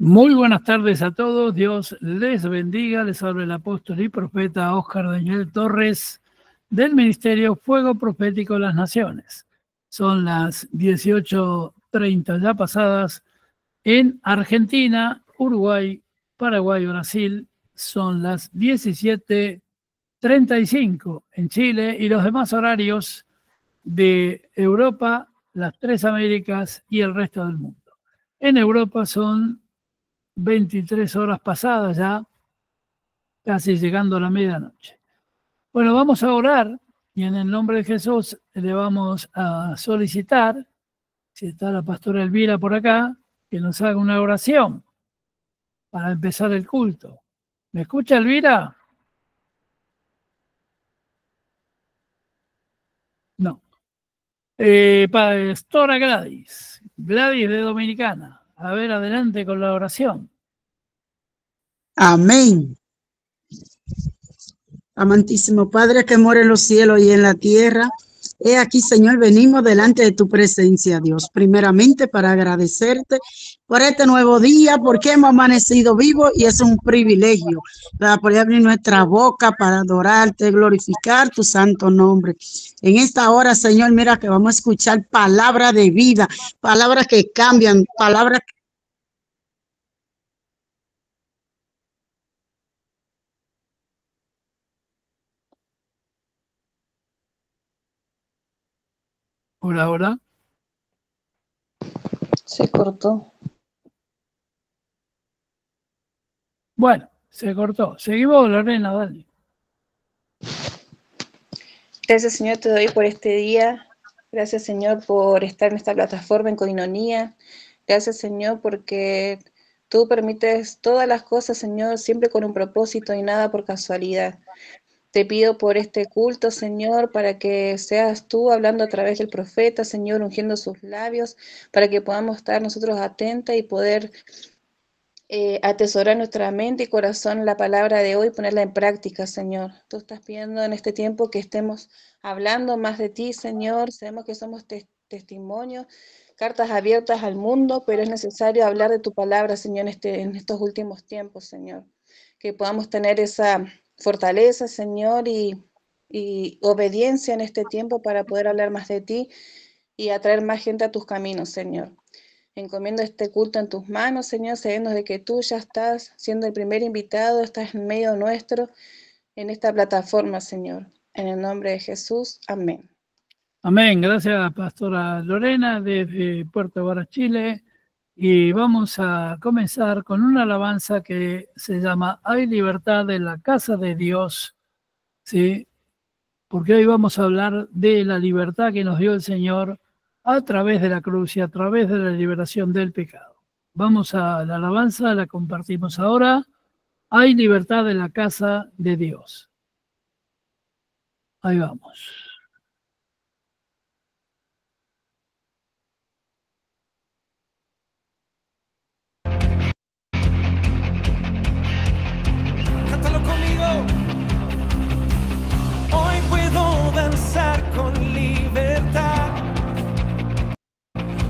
Muy buenas tardes a todos, Dios les bendiga, les habla el apóstol y profeta Óscar Daniel Torres del Ministerio Fuego Profético de las Naciones. Son las 18:30 ya pasadas en Argentina, Uruguay, Paraguay, Brasil. Son las 17:35 en Chile y los demás horarios de Europa, las tres Américas y el resto del mundo. En Europa son 23 horas pasadas ya, casi llegando a la medianoche. Bueno, vamos a orar y en el nombre de Jesús le vamos a solicitar, si está la pastora Elvira por acá, que nos haga una oración para empezar el culto. ¿Me escucha, Elvira? No. Pastora Gladys de Dominicana. A ver, adelante con la oración. Amén. Amantísimo Padre que mora en los cielos y en la tierra, he aquí, Señor, venimos delante de tu presencia, Dios, primeramente para agradecerte por este nuevo día, porque hemos amanecido vivos y es un privilegio para poder abrir nuestra boca para adorarte, glorificar tu santo nombre. En esta hora, Señor, mira que vamos a escuchar palabras de vida, palabras que cambian, palabras que Hola. Se cortó. Bueno, se cortó. Seguimos, Lorena, dale. Gracias, Señor, te doy por este día. Gracias, Señor, por estar en esta plataforma en Coinonía. Gracias, Señor, porque tú permites todas las cosas, Señor, siempre con un propósito y nada por casualidad. Te pido por este culto, Señor, para que seas tú hablando a través del profeta, Señor, ungiendo sus labios, para que podamos estar nosotros atentas y poder atesorar nuestra mente y corazón la palabra de hoy y ponerla en práctica, Señor. Tú estás pidiendo en este tiempo que estemos hablando más de ti, Señor. Sabemos que somos testimonios, cartas abiertas al mundo, pero es necesario hablar de tu palabra, Señor, en estos últimos tiempos, Señor. Que podamos tener esa fortaleza, Señor, y obediencia en este tiempo para poder hablar más de ti y atraer más gente a tus caminos, Señor. Encomiendo este culto en tus manos, Señor, sabiendo de que tú ya estás siendo el primer invitado, estás en medio nuestro, en esta plataforma, Señor. En el nombre de Jesús, amén. Amén. Gracias, pastora Lorena, desde Puerto Varas, Chile. Y vamos a comenzar con una alabanza que se llama Hay libertad en la casa de Dios, ¿sí? Porque hoy vamos a hablar de la libertad que nos dio el Señor a través de la cruz y a través de la liberación del pecado. Vamos a la alabanza, la compartimos ahora. Hay libertad en la casa de Dios. Ahí vamos. Cántalo conmigo. Hoy puedo danzar con libertad,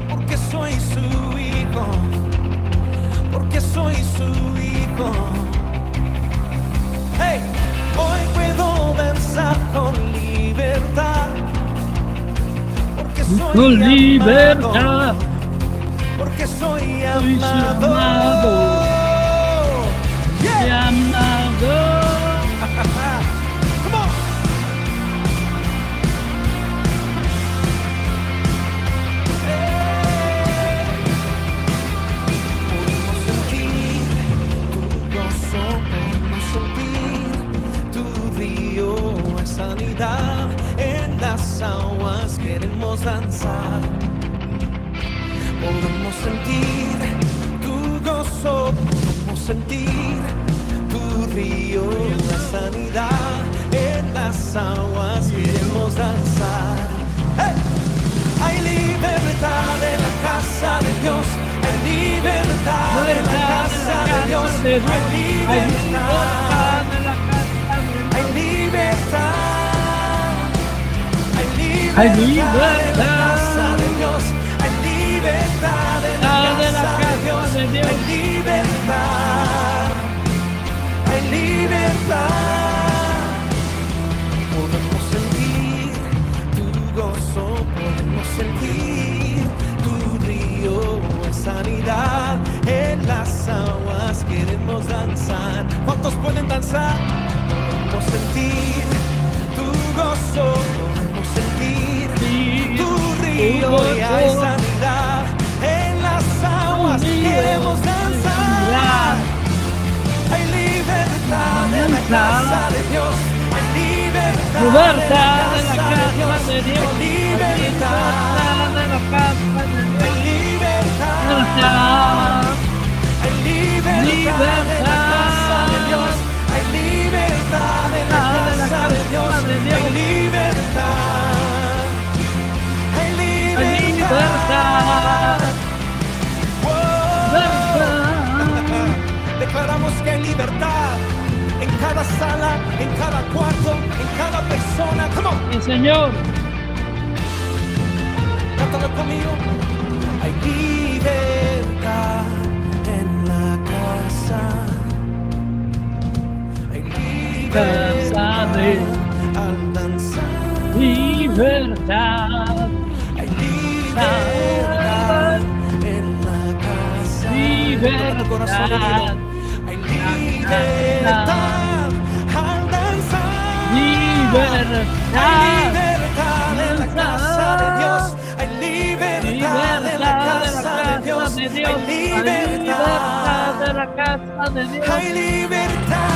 porque soy su hijo, porque soy su hijo. Hey, hoy puedo danzar con libertad, porque soy con libertad, amado, porque soy amado. Yeah. Amado. Come on. Podemos sentir tu gozo, podemos sentir tu río de sanidad. En las aguas queremos danzar. Podemos sentir tu gozo, podemos sentir tu río de sanidad. En las aguas queremos danzar. ¡Hey! Hay libertad en la casa de Dios. Hay libertad en la casa de Dios. Hay libertad. Hay libertad. Hay libertad en la casa de Dios. Hay libertad en la casa de Dios. Hay libertad. ¿Cuántos pueden danzar? Podemos sentir tu gozo, podemos sentir tu río y hay sanidad en las aguas. Queremos danzar. Hay libertad en la casa de Dios. Hay libertad en la casa de Dios. Hay libertad de la casa de Dios. Hay libertad. Hay libertad en la casa de Dios. Hay libertad en la casa de Dios. Hay libertad. Hay libertad. Declaramos que hay libertad en cada sala, en cada cuarto, en cada persona. Come on. Sí, Señor. Cántalo conmigo. Hay libertad en la casa. Hay libertad al danzar. Libertad. Hay libertad en la casa. Libertad. Hay libertad al danzar. Libertad. Hay libertad en la casa de Dios. Hay libertad en la casa de Dios. Hay libertad de la casa de Dios. Hay libertad.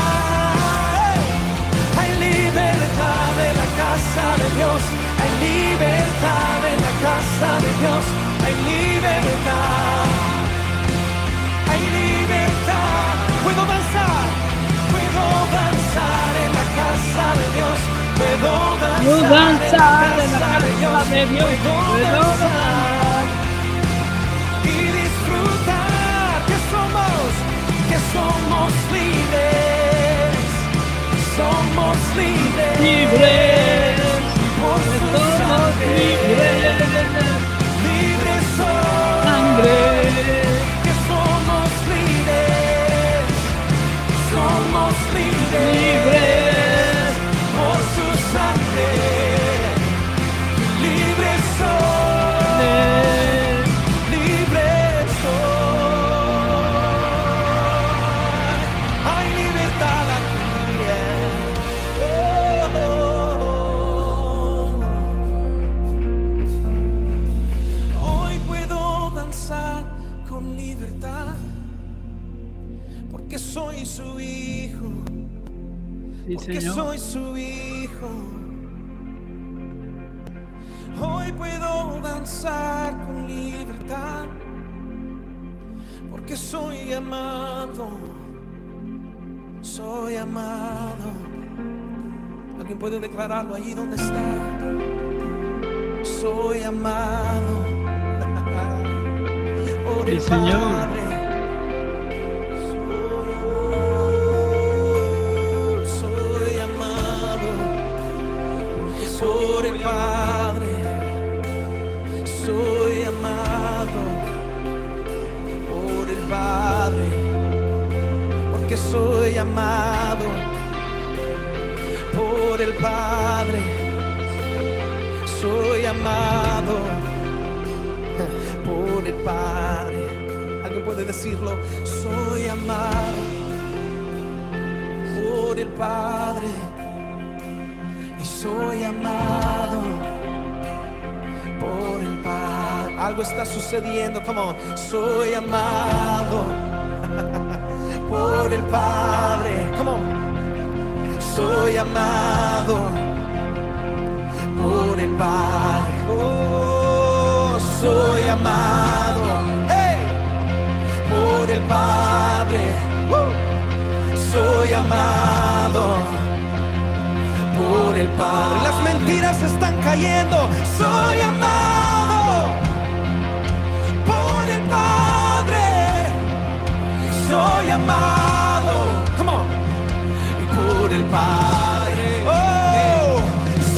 Hay libertad en la casa de Dios. Hay libertad en la casa de Dios. Hay libertad. Hay libertad. Puedo danzar en la casa de Dios. Puedo danzar en la casa de Dios. Puedo danzar y disfrutar que somos libres. Somos libres. Por su sangre. Libres somos. Sangre. Somos libres por su sangre. Libres soy, libres soy. Hay libertad aquí. Hoy puedo danzar con libertad. Porque soy su hijo. Sí, Porque Señor. soy su hijo. Hoy puedo danzar con libertad. Porque soy amado. Soy amado. ¿Alguien puede declararlo allí donde está? Soy amado. Por el Sí, Señor. Padre. Por el Padre, soy amado por el Padre, porque soy amado por el Padre, soy amado por el Padre. ¿Alguien puede decirlo? Soy amado por el Padre. Soy amado por el Padre. Algo está sucediendo, come on. Soy amado por el Padre. Come on. Soy amado por el Padre. Oh, soy amado, hey, por el Padre. Soy amado por el Padre. Las mentiras están cayendo. Soy amado por el Padre. Soy amado, come on, y por el Padre. Oh,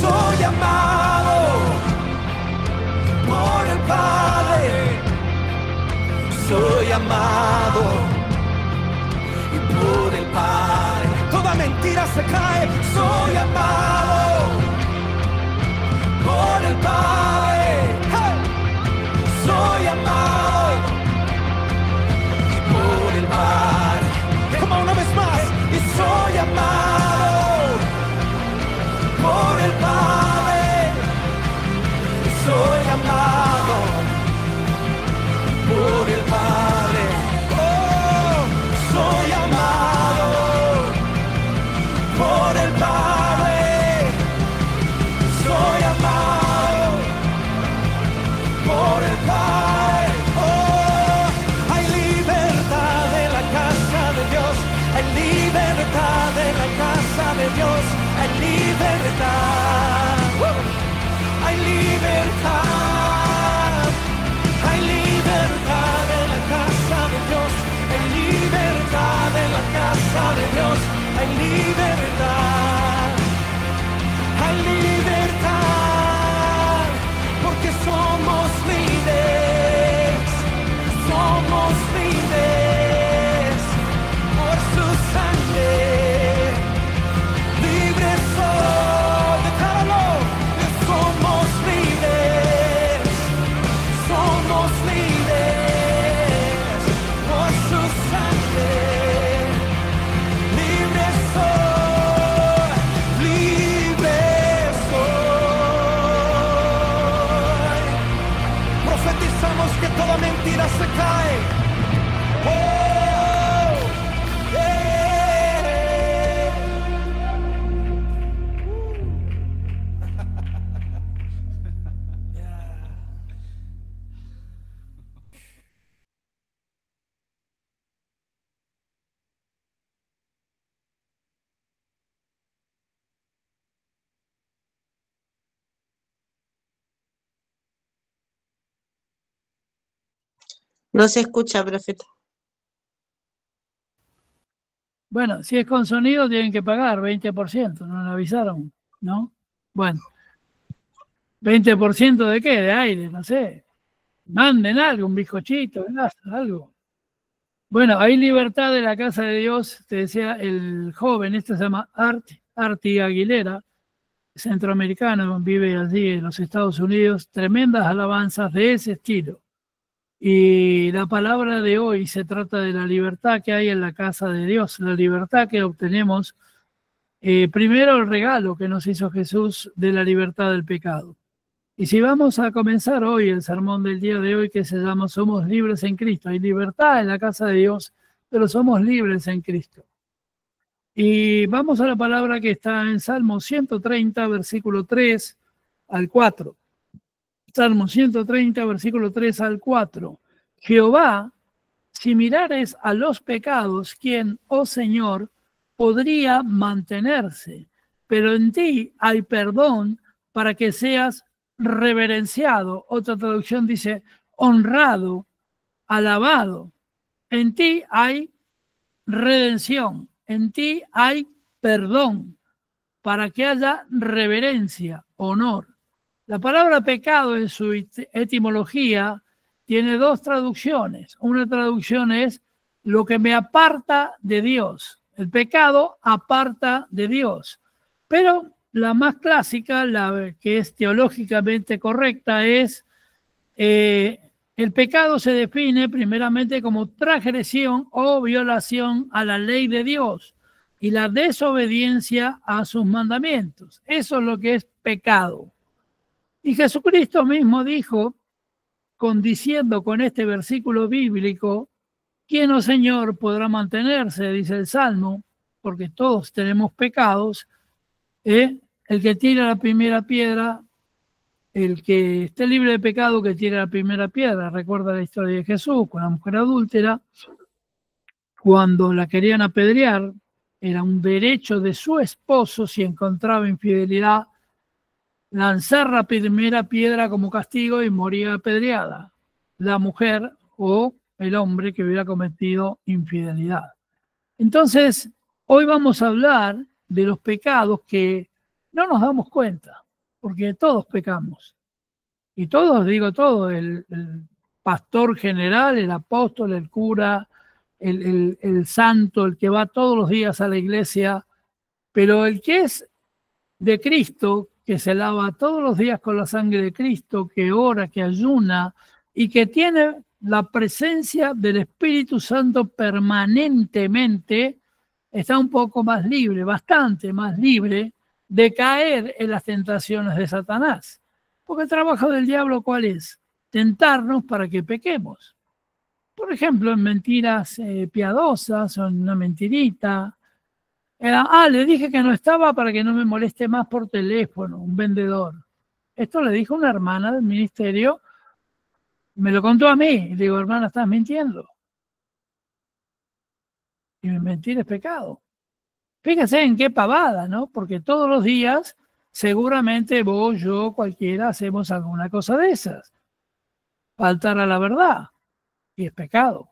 soy amado por el Padre. Soy amado y por el Padre. Toda mentira se cae. Soy amado por el Padre. Hey. Soy amado y por el Padre. Como una vez más. Y soy somos libres por su sangre. Libres soy, decláralo. Somos libres por su sangre. Libres soy, libres soy. Profetizamos que toda mentira se cae. Oh, No se escucha, profeta. Bueno, si es con sonido tienen que pagar 20%, no me avisaron, ¿no? Bueno, ¿20% de qué? De aire, no sé. Manden algo, un bizcochito, algo. Bueno, hay libertad de la casa de Dios, te decía el joven, este se llama Arti Aguilera, centroamericano, vive allí en los Estados Unidos, tremendas alabanzas de ese estilo. Y la palabra de hoy se trata de la libertad que hay en la casa de Dios, la libertad que obtenemos, primero el regalo que nos hizo Jesús de la libertad del pecado. Y si vamos a comenzar hoy el sermón del día de hoy que se llama Somos libres en Cristo, hay libertad en la casa de Dios, pero somos libres en Cristo. Y vamos a la palabra que está en Salmo 130, versículo 3 al 4. Salmo 130, versículo 3 al 4. Jehová, si mirares a los pecados, ¿quién, oh Señor, podría mantenerse? Pero en ti hay perdón para que seas reverenciado. Otra traducción dice honrado, alabado. En ti hay redención, en ti hay perdón para que haya reverencia, honor. La palabra pecado en su etimología tiene dos traducciones. Una traducción es lo que me aparta de Dios. El pecado aparta de Dios. Pero la más clásica, la que es teológicamente correcta, es el pecado se define primeramente como transgresión o violación a la ley de Dios y la desobediencia a sus mandamientos. Eso es lo que es pecado. Y Jesucristo mismo dijo, diciendo con este versículo bíblico, ¿quién, oh Señor, podrá mantenerse? Dice el Salmo, porque todos tenemos pecados. El que tira la primera piedra, el que esté libre de pecado, que tire la primera piedra. Recuerda la historia de Jesús con la mujer adúltera. Cuando la querían apedrear, era un derecho de su esposo, si encontraba infidelidad, lanzar la primera piedra como castigo y moría apedreada la mujer o el hombre que hubiera cometido infidelidad. Entonces, hoy vamos a hablar de los pecados que no nos damos cuenta, porque todos pecamos. Y todos, digo todos, el pastor general, el apóstol, el cura, el santo, el que va todos los días a la iglesia, pero el que es de Cristo, que se lava todos los días con la sangre de Cristo, que ora, que ayuna y que tiene la presencia del Espíritu Santo permanentemente, está un poco más libre, bastante más libre de caer en las tentaciones de Satanás. Porque el trabajo del diablo, ¿cuál es? Tentarnos para que pequemos. Por ejemplo, en mentiras piadosas o en una mentirita. Le dije que no estaba para que no me moleste más por teléfono, un vendedor. Esto le dijo una hermana del ministerio, me lo contó a mí. Y le digo, hermana, estás mintiendo. Y mentir es pecado. Fíjense en qué pavada, ¿no? Porque todos los días, seguramente vos, yo, cualquiera, hacemos alguna cosa de esas. Faltar a la verdad. Y es pecado.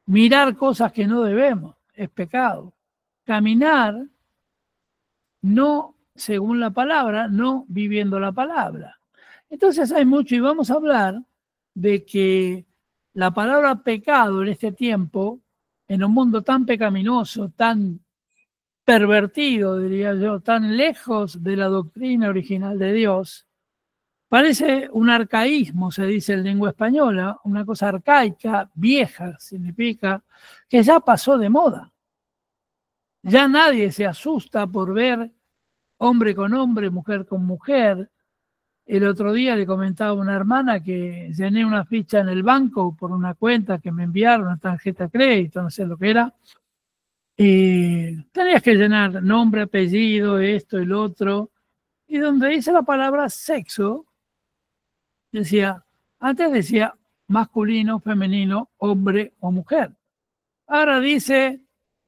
Mirar cosas que no debemos. Es pecado. Caminar no según la palabra, no viviendo la palabra. Entonces hay mucho, y vamos a hablar de que la palabra pecado en este tiempo, en un mundo tan pecaminoso, tan pervertido, diría yo, tan lejos de la doctrina original de Dios, parece un arcaísmo, se dice en lengua española, una cosa arcaica, vieja, significa que ya pasó de moda. Ya nadie se asusta por ver hombre con hombre, mujer con mujer. El otro día le comentaba a una hermana que llené una ficha en el banco por una cuenta que me enviaron, una tarjeta de crédito, no sé lo que era. Y tenías que llenar nombre, apellido, esto, el otro. Y donde dice la palabra sexo, decía, antes decía masculino, femenino, hombre o mujer. Ahora dice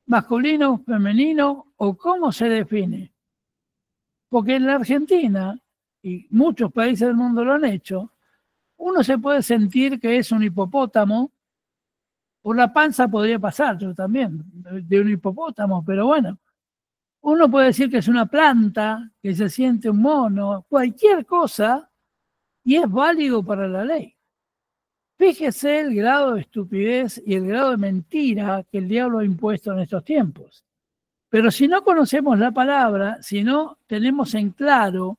masculino, femenino o cómo se define. Porque en la Argentina, y muchos países del mundo lo han hecho, uno se puede sentir que es un hipopótamo, por la panza podría pasar, yo también, de un hipopótamo, pero bueno, uno puede decir que es una planta, que se siente un mono, cualquier cosa, y es válido para la ley. Fíjese el grado de estupidez y el grado de mentira que el diablo ha impuesto en estos tiempos. Pero si no conocemos la palabra, si no tenemos en claro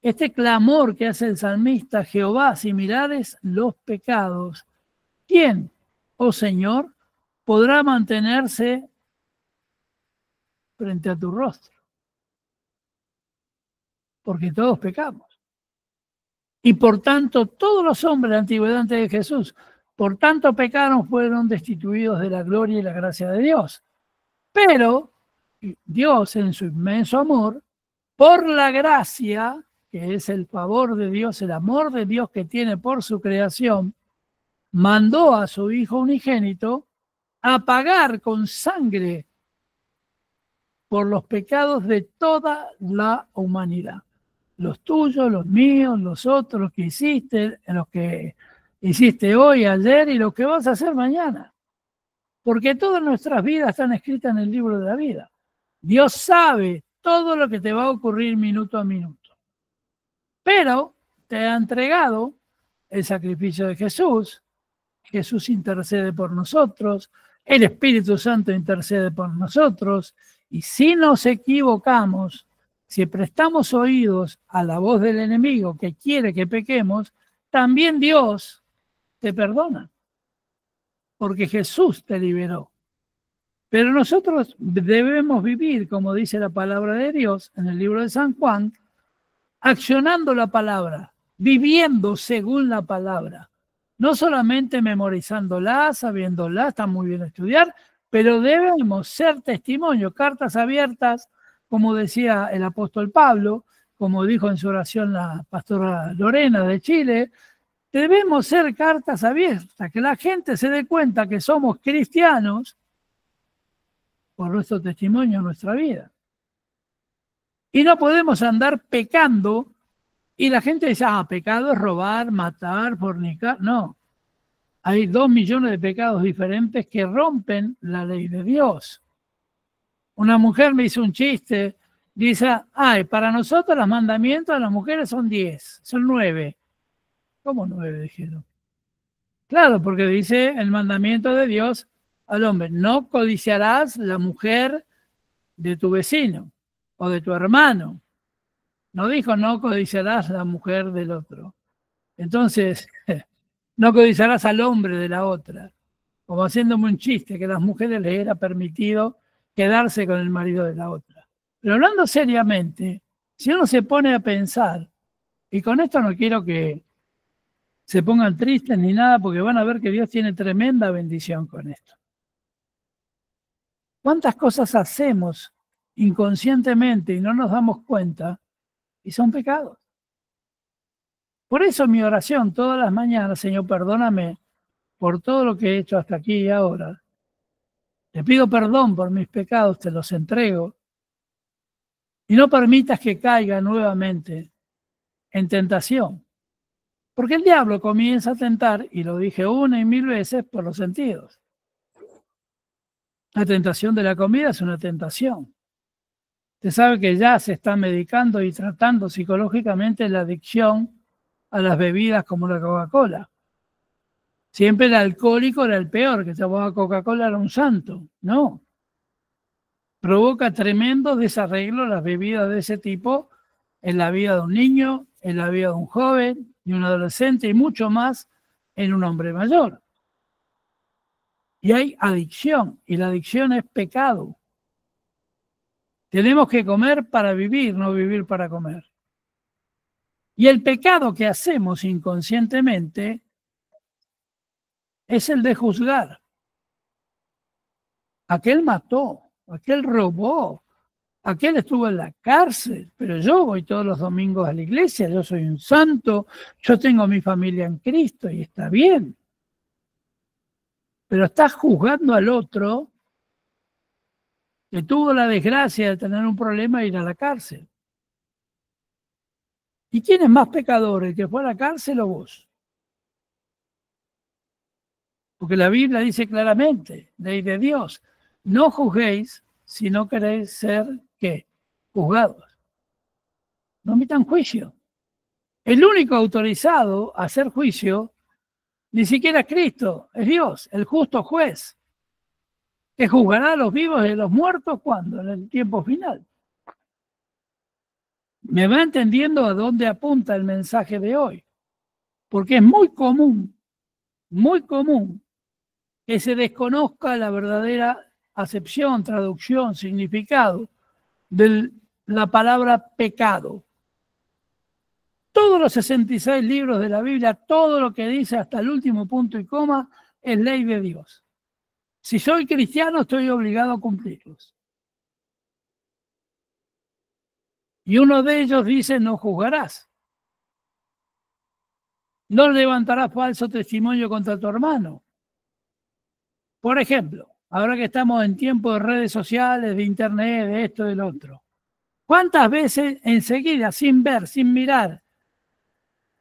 este clamor que hace el salmista, Jehová, si mirares los pecados, ¿quién, oh Señor, podrá mantenerse frente a tu rostro? Porque todos pecamos. Y por tanto, todos los hombres de la antigüedad antes de Jesús, por tanto pecaron, fueron destituidos de la gloria y la gracia de Dios. Pero Dios, en su inmenso amor, por la gracia, que es el favor de Dios, el amor de Dios que tiene por su creación, mandó a su Hijo unigénito a pagar con sangre por los pecados de toda la humanidad. Los tuyos, los míos, los otros, los que hiciste hoy, ayer y los que vas a hacer mañana. Porque todas nuestras vidas están escritas en el libro de la vida. Dios sabe todo lo que te va a ocurrir minuto a minuto. Pero te ha entregado el sacrificio de Jesús. Jesús intercede por nosotros. El Espíritu Santo intercede por nosotros. Y si nos equivocamos, si prestamos oídos a la voz del enemigo que quiere que pequemos, también Dios te perdona. Porque Jesús te liberó. Pero nosotros debemos vivir, como dice la palabra de Dios en el libro de San Juan, accionando la palabra, viviendo según la palabra. No solamente memorizándola, sabiéndola, está muy bien estudiar, pero debemos ser testimonio, cartas abiertas, como decía el apóstol Pablo, como dijo en su oración la pastora Lorena de Chile, debemos ser cartas abiertas, que la gente se dé cuenta que somos cristianos por nuestro testimonio en nuestra vida. Y no podemos andar pecando y la gente dice, pecado es robar, matar, fornicar. No, hay 2 millones de pecados diferentes que rompen la ley de Dios. Una mujer me hizo un chiste, dice, para nosotros los mandamientos de las mujeres son 10, son 9. ¿Cómo 9? Dijeron. Claro, porque dice el mandamiento de Dios al hombre, no codiciarás la mujer de tu vecino o de tu hermano. No dijo no codiciarás la mujer del otro. Entonces, no codiciarás al hombre de la otra. Como haciéndome un chiste, que a las mujeres les era permitido quedarse con el marido de la otra. Pero hablando seriamente, si uno se pone a pensar, y con esto no quiero que se pongan tristes ni nada, porque van a ver que Dios tiene tremenda bendición con esto. ¿Cuántas cosas hacemos inconscientemente y no nos damos cuenta y son pecados? Por eso mi oración todas las mañanas, Señor, perdóname por todo lo que he hecho hasta aquí y ahora. Te pido perdón por mis pecados, te los entrego. Y no permitas que caiga nuevamente en tentación. Porque el diablo comienza a tentar, y lo dije 1 y 1000 veces, por los sentidos. La tentación de la comida es una tentación. Usted sabe que ya se está medicando y tratando psicológicamente la adicción a las bebidas como la Coca-Cola. Siempre el alcohólico era el peor, que tomaba Coca-Cola era un santo. No. Provoca tremendos desarreglos las bebidas de ese tipo en la vida de un niño, en la vida de un joven, de un adolescente y mucho más en un hombre mayor. Y hay adicción, y la adicción es pecado. Tenemos que comer para vivir, no vivir para comer. Y el pecado que hacemos inconscientemente es el de juzgar. Aquel mató, aquel robó, aquel estuvo en la cárcel, pero yo voy todos los domingos a la iglesia, yo soy un santo, yo tengo mi familia en Cristo y está bien. Pero estás juzgando al otro que tuvo la desgracia de tener un problema e ir a la cárcel. ¿Y quién es más pecador, el que fue a la cárcel o vos? Porque la Biblia dice claramente, ley de Dios, no juzguéis si no queréis ser, ¿qué? Juzgados. No emitan juicio. El único autorizado a hacer juicio, ni siquiera es Cristo, es Dios, el justo juez, que juzgará a los vivos y a los muertos, ¿cuándo? En el tiempo final. ¿Me va entendiendo a dónde apunta el mensaje de hoy? Porque es muy común que se desconozca la verdadera acepción, traducción, significado de la palabra pecado. Todos los 66 libros de la Biblia, todo lo que dice hasta el último punto y coma, es ley de Dios. Si soy cristiano, estoy obligado a cumplirlos. Y uno de ellos dice, no juzgarás. No levantarás falso testimonio contra tu hermano. Por ejemplo, ahora que estamos en tiempo de redes sociales, de internet, de esto, del otro. ¿Cuántas veces enseguida, sin ver, sin mirar,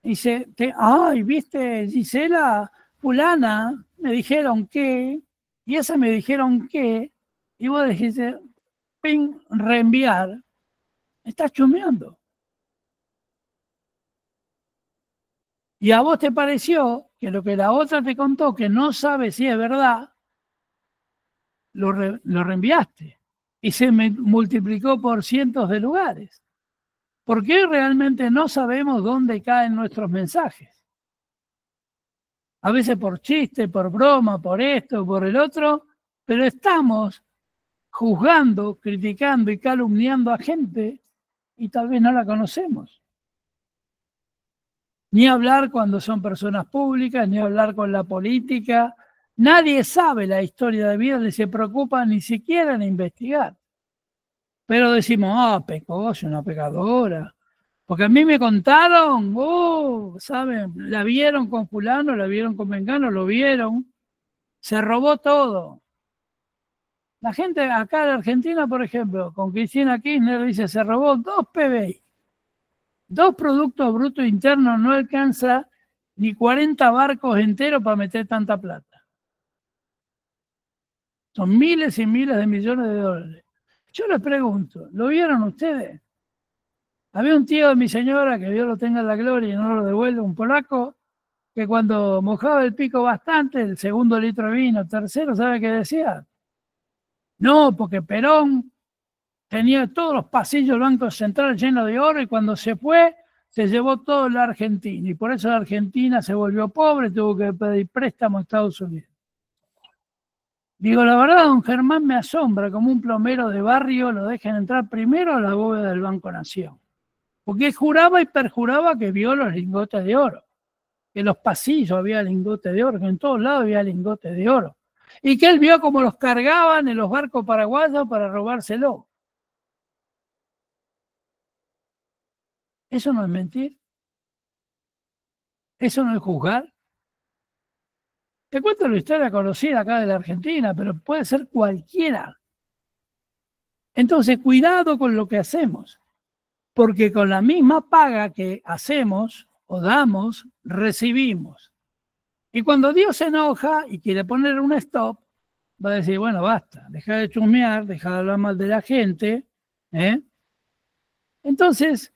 dice, ay, viste, Gisela, fulana, me dijeron que, y esa me dijeron que, y vos dijiste, ping, reenviar, estás chumeando. Y a vos te pareció que lo que la otra te contó, que no sabe si es verdad, lo reenviaste. Y se multiplicó por cientos de lugares. Porque realmente no sabemos dónde caen nuestros mensajes. A veces por chiste, por broma, por esto, por el otro, pero estamos juzgando, criticando y calumniando a gente y tal vez no la conocemos. Ni hablar cuando son personas públicas, ni hablar con la política. Nadie sabe la historia de vida, ni se preocupa ni siquiera en investigar. Pero decimos, pecó, es una pecadora. Porque a mí me contaron, ¿saben? La vieron con fulano, la vieron con mengano, lo vieron. Se robó todo. La gente acá en Argentina, por ejemplo, con Cristina Kirchner dice, se robó 2 PBI. 2 productos brutos internos, no alcanza ni 40 barcos enteros para meter tanta plata. Son miles y miles de millones de dólares. Yo les pregunto, ¿lo vieron ustedes? Había un tío de mi señora, que Dios lo tenga en la gloria y no lo devuelve, un polaco, que cuando mojaba el pico bastante, el segundo litro de vino, tercero, ¿sabe qué decía? No, porque Perón tenía todos los pasillos del Banco Central llenos de oro y cuando se fue, se llevó todo la Argentina. Y por eso la Argentina se volvió pobre, tuvo que pedir préstamo a Estados Unidos. Digo, la verdad, don Germán me asombra como un plomero de barrio lo dejan entrar primero a la bóveda del Banco Nación. Porque juraba y perjuraba que vio los lingotes de oro. Que en los pasillos había lingotes de oro, que en todos lados había lingotes de oro. Y que él vio cómo los cargaban en los barcos paraguayos para robárselo. ¿Eso no es mentir? ¿Eso no es juzgar? Te cuento la historia conocida acá de la Argentina, pero puede ser cualquiera. Entonces, cuidado con lo que hacemos, porque con la misma paga que hacemos o damos, recibimos. Y cuando Dios se enoja y quiere poner un stop, va a decir, bueno, basta, deja de chusmear, deja de hablar mal de la gente. Entonces,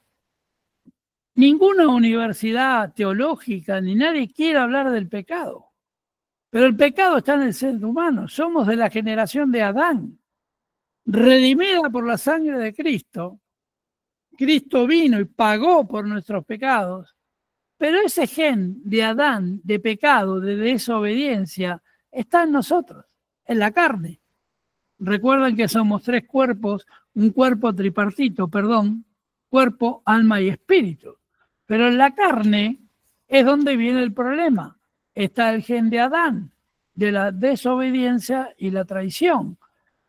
ninguna universidad teológica ni nadie quiere hablar del pecado. Pero el pecado está en el ser humano. Somos de la generación de Adán, redimida por la sangre de Cristo. Cristo vino y pagó por nuestros pecados. Pero ese gen de Adán, de pecado, de desobediencia, está en nosotros, en la carne. Recuerden que somos tres cuerpos, un cuerpo tripartito, cuerpo, alma y espíritu. Pero en la carne es donde viene el problema. Está el gen de Adán, de la desobediencia y la traición.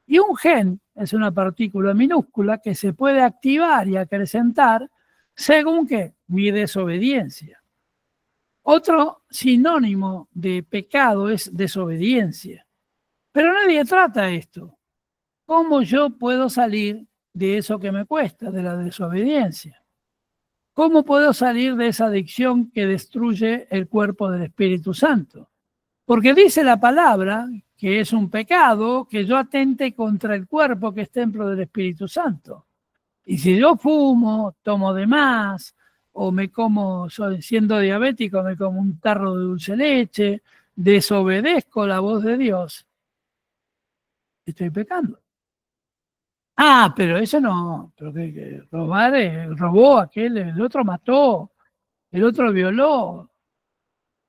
Y un gen es una partícula minúscula que se puede activar y acrecentar según que mi desobediencia. Otro sinónimo de pecado es desobediencia. Pero nadie trata esto. ¿Cómo yo puedo salir de eso que me cuesta, de la desobediencia? ¿Cómo puedo salir de esa adicción que destruye el cuerpo del Espíritu Santo? Porque dice la palabra que es un pecado que yo atente contra el cuerpo que es templo del Espíritu Santo. Y si yo fumo, tomo de más, o me como, siendo diabético, me como un tarro de dulce leche, desobedezco la voz de Dios, estoy pecando. Ah, pero eso no, pero que robar, robó aquel, el otro mató, el otro violó.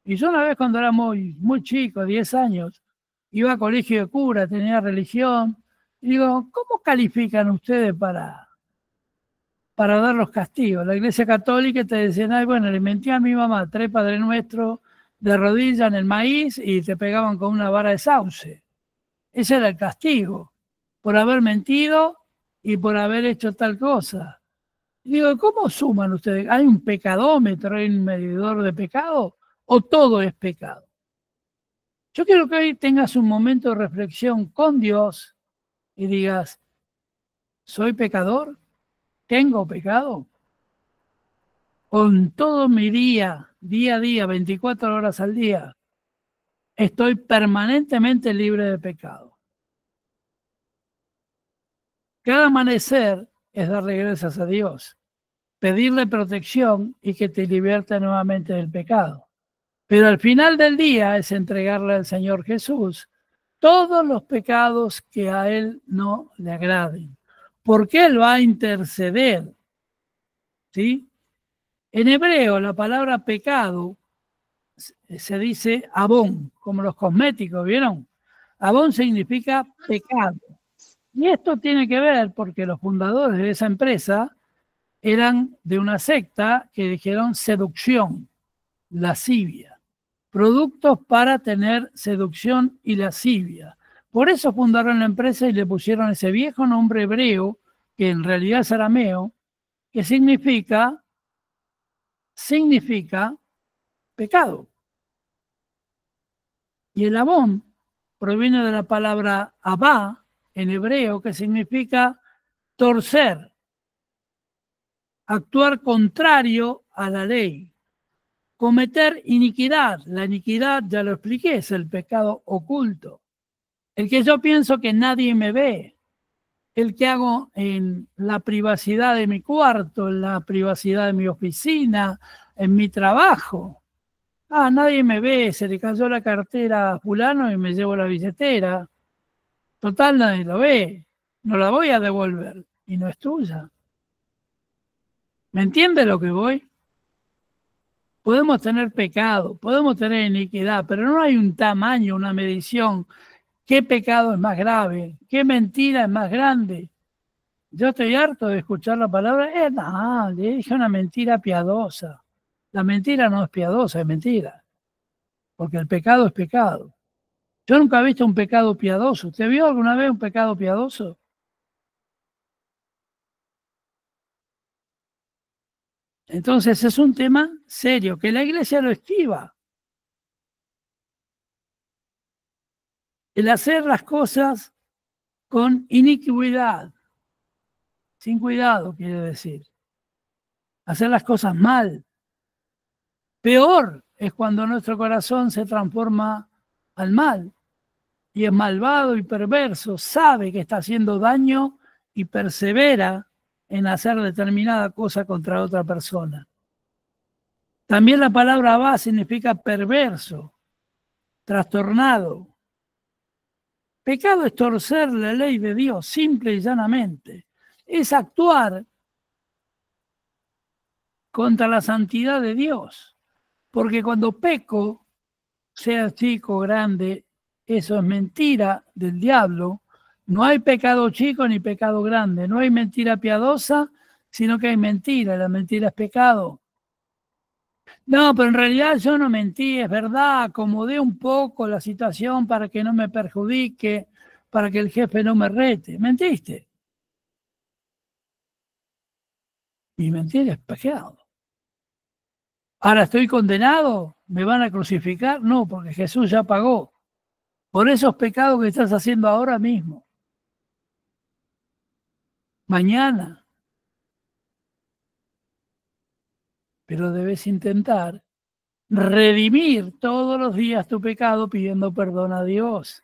Y yo una vez cuando era muy chico, 10 años, iba a colegio de cura, tenía religión, y digo, ¿cómo califican ustedes para dar los castigos? La Iglesia Católica te decían, ay, bueno, le mentí a mi mamá 3 Padre Nuestro de rodillas en el maíz y te pegaban con una vara de sauce. Ese era el castigo, por haber mentido y por haber hecho tal cosa. Y digo, ¿cómo suman ustedes? ¿Hay un pecadómetro, hay un medidor de pecado o todo es pecado? Yo quiero que hoy tengas un momento de reflexión con Dios y digas, ¿soy pecador? ¿Tengo pecado? Con todo mi día a día, 24 horas al día, estoy permanentemente libre de pecado. Cada amanecer es darle gracias a Dios, pedirle protección y que te liberte nuevamente del pecado. Pero al final del día es entregarle al Señor Jesús todos los pecados que a Él no le agraden, porque Él va a interceder. ¿Sí? En hebreo la palabra pecado se dice abón, como los cosméticos, ¿vieron? Abón significa pecado. Y esto tiene que ver porque los fundadores de esa empresa eran de una secta que dijeron seducción, lascivia, productos para tener seducción y lascivia. Por eso fundaron la empresa y le pusieron ese viejo nombre hebreo, que en realidad es arameo, que significa pecado. Y el abón proviene de la palabra abá, en hebreo, que significa torcer, actuar contrario a la ley, cometer iniquidad. La iniquidad, ya lo expliqué, es el pecado oculto. El que yo pienso que nadie me ve, el que hago en la privacidad de mi cuarto, en la privacidad de mi oficina, en mi trabajo. Ah, nadie me ve, se le cayó la cartera a fulano y me llevo la billetera. Total, nadie lo ve, no la voy a devolver y no es tuya. ¿Me entiende lo que voy? Podemos tener pecado, podemos tener iniquidad, pero no hay un tamaño, una medición. ¿Qué pecado es más grave? ¿Qué mentira es más grande? Yo estoy harto de escuchar la palabra, le dije una mentira piadosa. La mentira no es piadosa, es mentira. Porque el pecado es pecado. Yo nunca he visto un pecado piadoso. ¿Usted vio alguna vez un pecado piadoso? Entonces es un tema serio, que la iglesia lo esquiva. El hacer las cosas con iniquidad, sin cuidado, quiere decir. Hacer las cosas mal. Peor es cuando nuestro corazón se transforma al mal y es malvado y perverso, sabe que está haciendo daño y persevera en hacer determinada cosa contra otra persona. También la palabra abá significa perverso. trastornado. Pecado es torcer la ley de Dios, simple y llanamente. Es actuar contra la santidad de Dios. Porque cuando peco, sea chico o grande, eso es mentira del diablo. No hay pecado chico ni pecado grande. No hay mentira piadosa, sino que hay mentira. La mentira es pecado. No, pero en realidad yo no mentí, es verdad. Acomodé un poco la situación para que no me perjudique, para que el jefe no me rete. Mentiste. Y mentir es pecado. Ahora estoy condenado, ¿me van a crucificar? No, porque Jesús ya pagó por esos pecados que estás haciendo ahora mismo. Mañana. Pero debes intentar redimir todos los días tu pecado pidiendo perdón a Dios.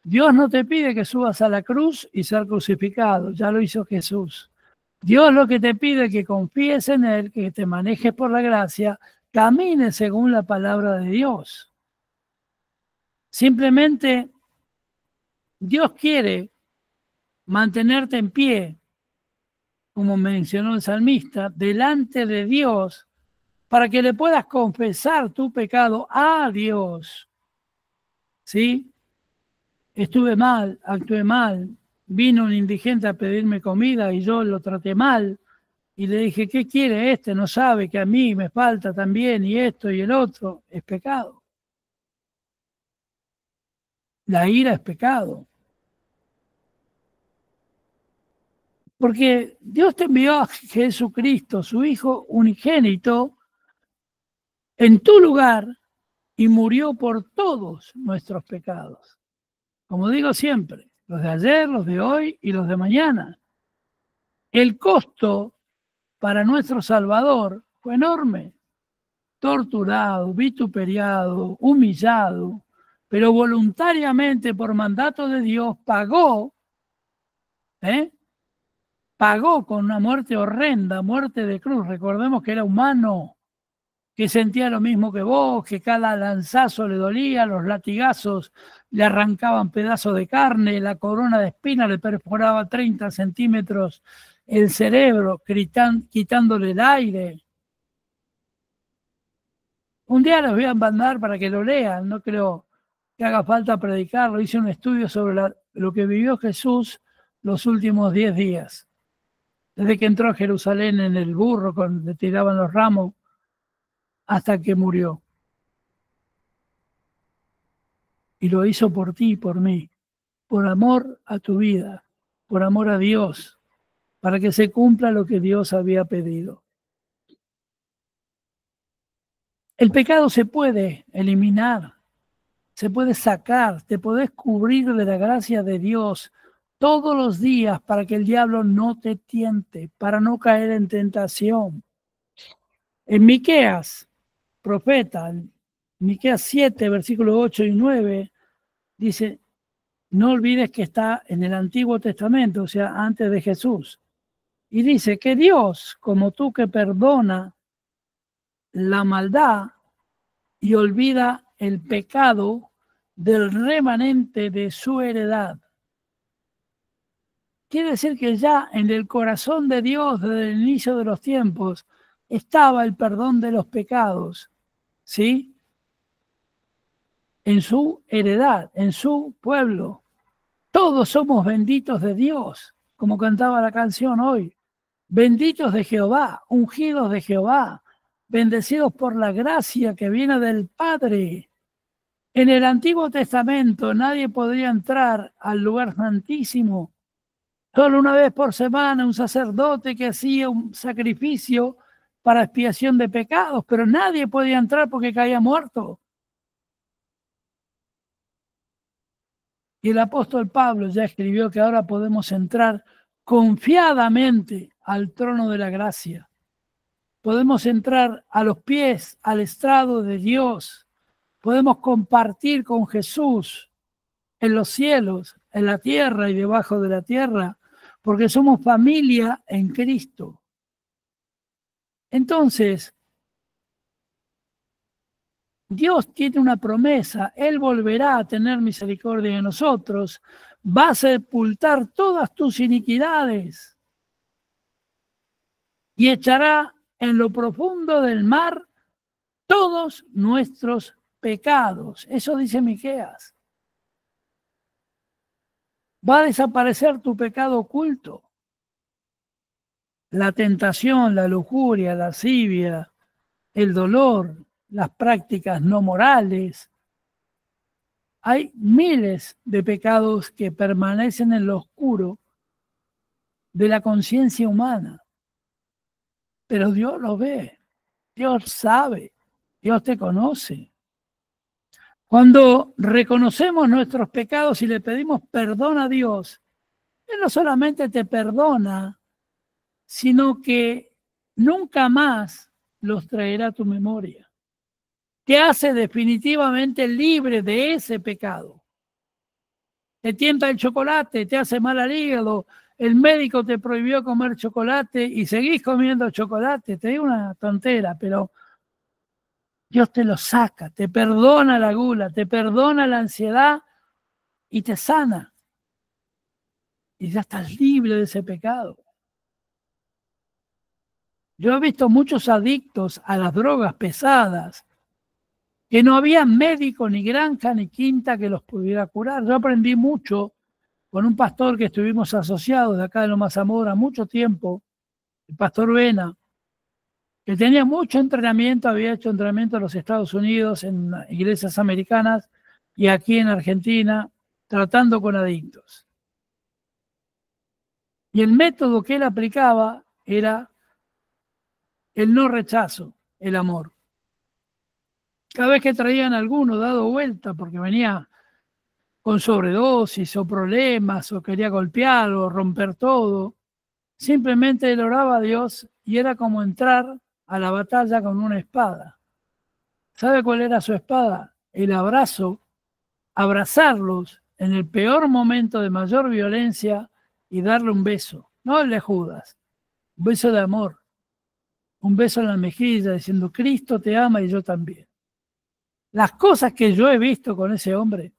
Dios no te pide que subas a la cruz y ser crucificado, ya lo hizo Jesús. Dios lo que te pide es que confíes en Él, que te manejes por la gracia, camines según la palabra de Dios. Simplemente Dios quiere mantenerte en pie, como mencionó el salmista, delante de Dios, para que le puedas confesar tu pecado a Dios. ¿Sí? Estuve mal, actué mal, vino un indigente a pedirme comida y yo lo traté mal y le dije, ¿qué quiere este? No sabe que a mí me falta también y esto y el otro. Es pecado. La ira es pecado. Porque Dios te envió a Jesucristo, su Hijo unigénito, en tu lugar y murió por todos nuestros pecados. Como digo siempre, los de ayer, los de hoy y los de mañana. El costo para nuestro Salvador fue enorme. Torturado, vituperiado, humillado, pero voluntariamente por mandato de Dios pagó, pagó con una muerte horrenda, muerte de cruz. Recordemos que era humano, que sentía lo mismo que vos, que cada lanzazo le dolía, los latigazos le arrancaban pedazos de carne, la corona de espinas le perforaba 30 centímetros el cerebro, quitándole el aire. Un día les voy a mandar para que lo lean, no creo que haga falta predicarlo. Hice un estudio sobre lo que vivió Jesús los últimos 10 días. Desde que entró a Jerusalén en el burro, le tiraban los ramos, hasta que murió. Y lo hizo por ti y por mí, por amor a tu vida, por amor a Dios, para que se cumpla lo que Dios había pedido. El pecado se puede eliminar, se puede sacar, te podés cubrir de la gracia de Dios todos los días para que el diablo no te tiente, para no caer en tentación. En Miqueas, profeta, Miqueas 7, versículos 8 y 9, dice, no olvides que está en el Antiguo Testamento, o sea, antes de Jesús. Y dice que Dios, como tú que perdona la maldad y olvida el pecado del remanente de su heredad. Quiere decir que ya en el corazón de Dios desde el inicio de los tiempos estaba el perdón de los pecados, ¿sí? En su heredad, en su pueblo. Todos somos benditos de Dios, como cantaba la canción hoy. Benditos de Jehová, ungidos de Jehová, bendecidos por la gracia que viene del Padre. En el Antiguo Testamento nadie podía entrar al lugar santísimo. Solo una vez por semana un sacerdote que hacía un sacrificio para expiación de pecados, pero nadie podía entrar porque caía muerto. Y el apóstol Pablo ya escribió que ahora podemos entrar confiadamente al trono de la gracia. Podemos entrar a los pies, al estrado de Dios. Podemos compartir con Jesús en los cielos, en la tierra y debajo de la tierra, porque somos familia en Cristo. Entonces, Dios tiene una promesa, Él volverá a tener misericordia de nosotros, va a sepultar todas tus iniquidades y echará en lo profundo del mar todos nuestros pecados. Eso dice Miqueas. Va a desaparecer tu pecado oculto. La tentación, la lujuria, la lascivia, el dolor, las prácticas no morales. Hay miles de pecados que permanecen en lo oscuro de la conciencia humana. Pero Dios lo ve, Dios sabe, Dios te conoce. Cuando reconocemos nuestros pecados y le pedimos perdón a Dios, Él no solamente te perdona, sino que nunca más los traerá a tu memoria. Te hace definitivamente libre de ese pecado. Te tienta el chocolate, te hace mal al hígado, el médico te prohibió comer chocolate y seguís comiendo chocolate. Te digo una tontera, pero Dios te lo saca, te perdona la gula, te perdona la ansiedad y te sana. Y ya estás libre de ese pecado. Yo he visto muchos adictos a las drogas pesadas que no había médico, ni granja, ni quinta que los pudiera curar. Yo aprendí mucho con un pastor que estuvimos asociados de acá de Loma Zamora mucho tiempo, el pastor Vena, que tenía mucho entrenamiento, había hecho entrenamiento en los Estados Unidos, en iglesias americanas y aquí en Argentina, tratando con adictos. Y el método que él aplicaba era el no rechazo, el amor. Cada vez que traían alguno dado vuelta porque venía con sobredosis o problemas o quería golpear o romper todo, simplemente él oraba a Dios y era como entrar a la batalla con una espada. ¿Sabe cuál era su espada? El abrazo, abrazarlos en el peor momento de mayor violencia y darle un beso, no el de Judas, un beso de amor, un beso en la mejilla diciendo Cristo te ama y yo también. Las cosas que yo he visto con ese hombre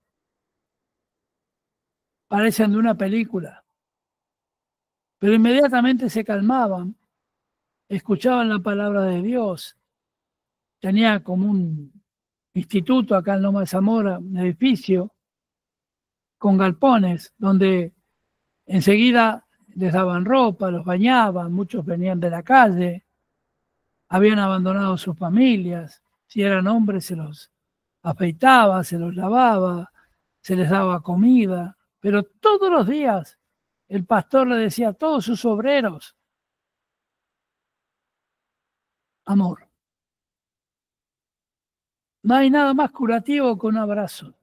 parecen de una película, pero inmediatamente se calmaban, escuchaban la palabra de Dios. Tenía como un instituto acá en Loma de Zamora, un edificio con galpones, donde enseguida les daban ropa, los bañaban, muchos venían de la calle, habían abandonado sus familias, si eran hombres se los afeitaba, se los lavaba, se les daba comida, pero todos los días el pastor le decía a todos sus obreros, amor. No hay nada más curativo que un abrazo.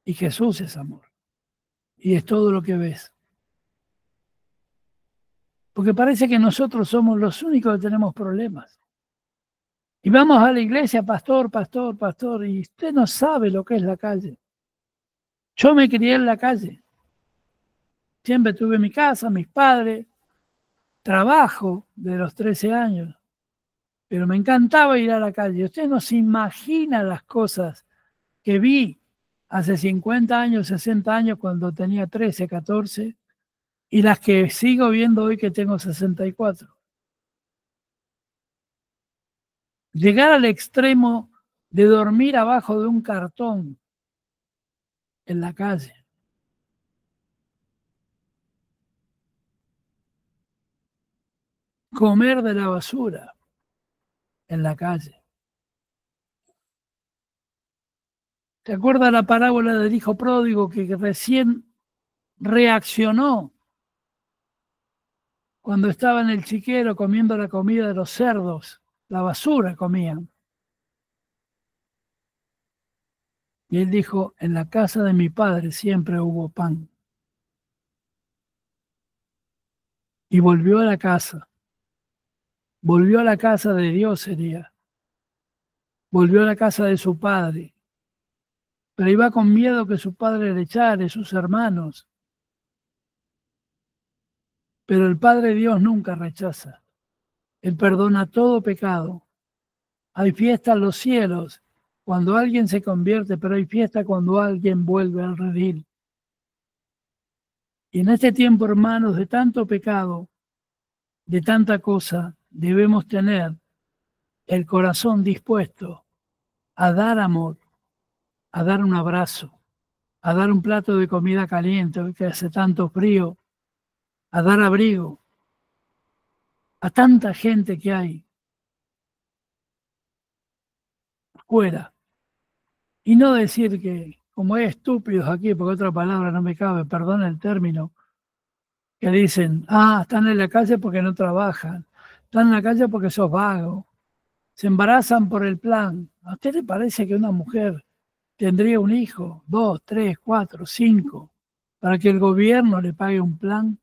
Y Jesús es amor. Y es todo lo que ves. Porque parece que nosotros somos los únicos que tenemos problemas. Y vamos a la iglesia, pastor, pastor, pastor, y usted no sabe lo que es la calle. Yo me crié en la calle. Siempre tuve mi casa, mis padres, trabajo de los 13 años. Pero me encantaba ir a la calle. Usted no se imagina las cosas que vi hace 50 años, 60 años, cuando tenía 13, 14, y las que sigo viendo hoy que tengo 64. Llegar al extremo de dormir abajo de un cartón en la calle. Comer de la basura en la calle. ¿Te acuerdas la parábola del hijo pródigo que recién reaccionó cuando estaba en el chiquero comiendo la comida de los cerdos? La basura comían. Y él dijo, en la casa de mi padre siempre hubo pan. Y volvió a la casa. Volvió a la casa de Dios sería. Volvió a la casa de su padre. Pero iba con miedo que su padre le echara, sus hermanos. Pero el Padre Dios nunca rechaza. Él perdona todo pecado. Hay fiesta en los cielos cuando alguien se convierte, pero hay fiesta cuando alguien vuelve al redil. Y en este tiempo, hermanos, de tanto pecado, de tanta cosa, debemos tener el corazón dispuesto a dar amor, a dar un abrazo, a dar un plato de comida caliente, que hace tanto frío, a dar abrigo a tanta gente que hay fuera. Y no decir que, como hay estúpidos aquí, porque otra palabra no me cabe, perdón el término, que dicen, están en la calle porque no trabajan, están en la calle porque sos vago, se embarazan por el plan. ¿A usted le parece que una mujer tendría un hijo, 2, 3, 4, 5, para que el gobierno le pague un plan?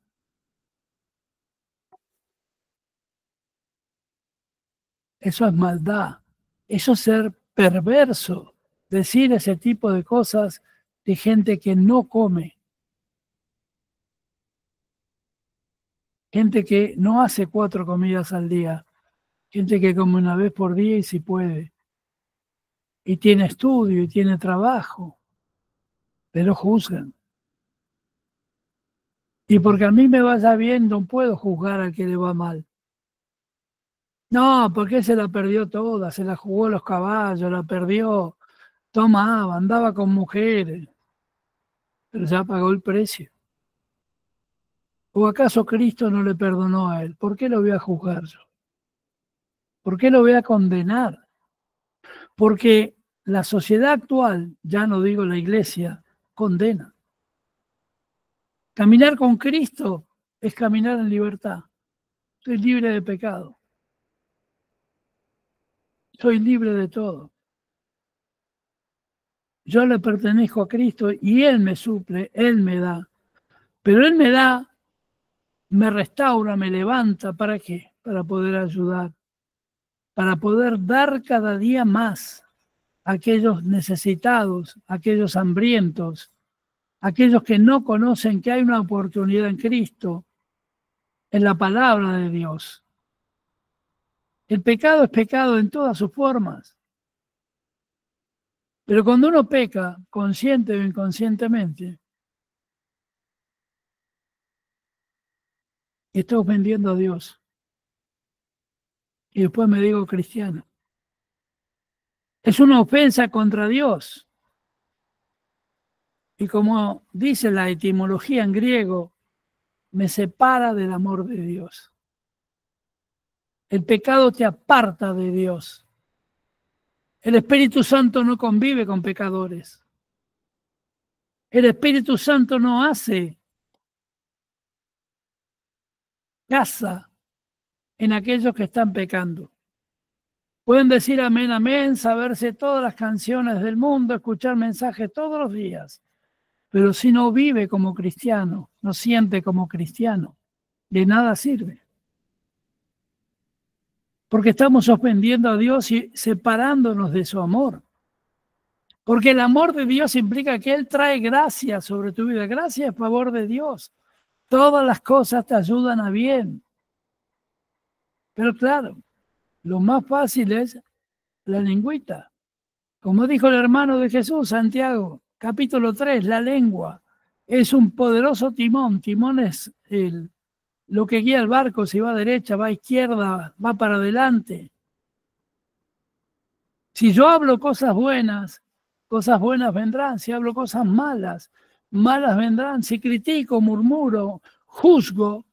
Eso es maldad, eso es ser perverso, decir ese tipo de cosas de gente que no come, gente que no hace 4 comidas al día, gente que come una vez por día y si puede, y tiene estudio y tiene trabajo, pero juzgan. Y porque a mí me vaya bien, no puedo juzgar al que le va mal. No, porque se la perdió toda, se la jugó los caballos, la perdió, tomaba, andaba con mujeres, pero ya pagó el precio. ¿O acaso Cristo no le perdonó a él? ¿Por qué lo voy a juzgar yo? ¿Por qué lo voy a condenar? Porque la sociedad actual, ya no digo la iglesia, condena. Caminar con Cristo es caminar en libertad. Soy libre de pecado. Soy libre de todo. Yo le pertenezco a Cristo y Él me suple, Él me da. Pero Él me da, me restaura, me levanta. ¿Para qué? Para poder ayudar. Para poder dar cada día más a aquellos necesitados, a aquellos hambrientos, a aquellos que no conocen que hay una oportunidad en Cristo, en la palabra de Dios. El pecado es pecado en todas sus formas. Pero cuando uno peca, consciente o inconscientemente, está ofendiendo a Dios. Y después me digo cristiano. Es una ofensa contra Dios. Y como dice la etimología en griego, me separa del amor de Dios. El pecado te aparta de Dios. El Espíritu Santo no convive con pecadores. El Espíritu Santo no hace casa en aquellos que están pecando. Pueden decir amén, amén, saberse todas las canciones del mundo, escuchar mensajes todos los días, pero si no vive como cristiano, no siente como cristiano, de nada sirve. Porque estamos ofendiendo a Dios y separándonos de su amor. Porque el amor de Dios implica que Él trae gracia sobre tu vida. Gracia es favor de Dios. Todas las cosas te ayudan a bien. Pero claro, lo más fácil es la lengüita. Como dijo el hermano de Jesús, Santiago, capítulo 3, la lengua es un poderoso timón. Timón es lo que guía el barco. Si va a derecha, va a izquierda, va para adelante. Si yo hablo cosas buenas vendrán. Si hablo cosas malas, malas vendrán. Si critico, murmuro, juzgo,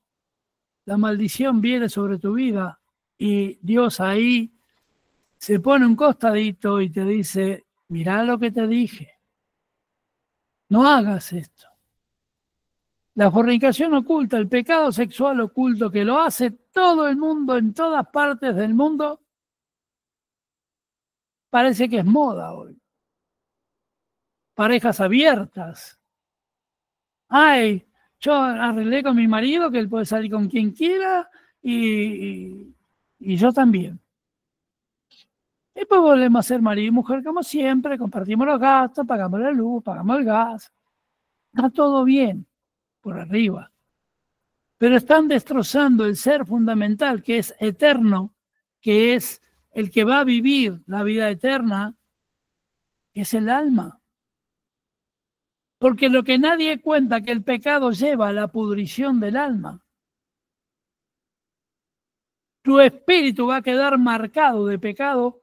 la maldición viene sobre tu vida y Dios ahí se pone un costadito y te dice, mirá lo que te dije, no hagas esto. La fornicación oculta, el pecado sexual oculto que lo hace todo el mundo en todas partes del mundo, parece que es moda hoy. Parejas abiertas. Ay, yo arreglé con mi marido que él puede salir con quien quiera y yo también. Y pues volvemos a ser marido y mujer como siempre, compartimos los gastos, pagamos la luz, pagamos el gas. Está todo bien por arriba. Pero están destrozando el ser fundamental que es eterno, que es el que va a vivir la vida eterna es el alma. Porque lo que nadie cuenta, que el pecado lleva a la pudrición del alma. Tu espíritu va a quedar marcado de pecado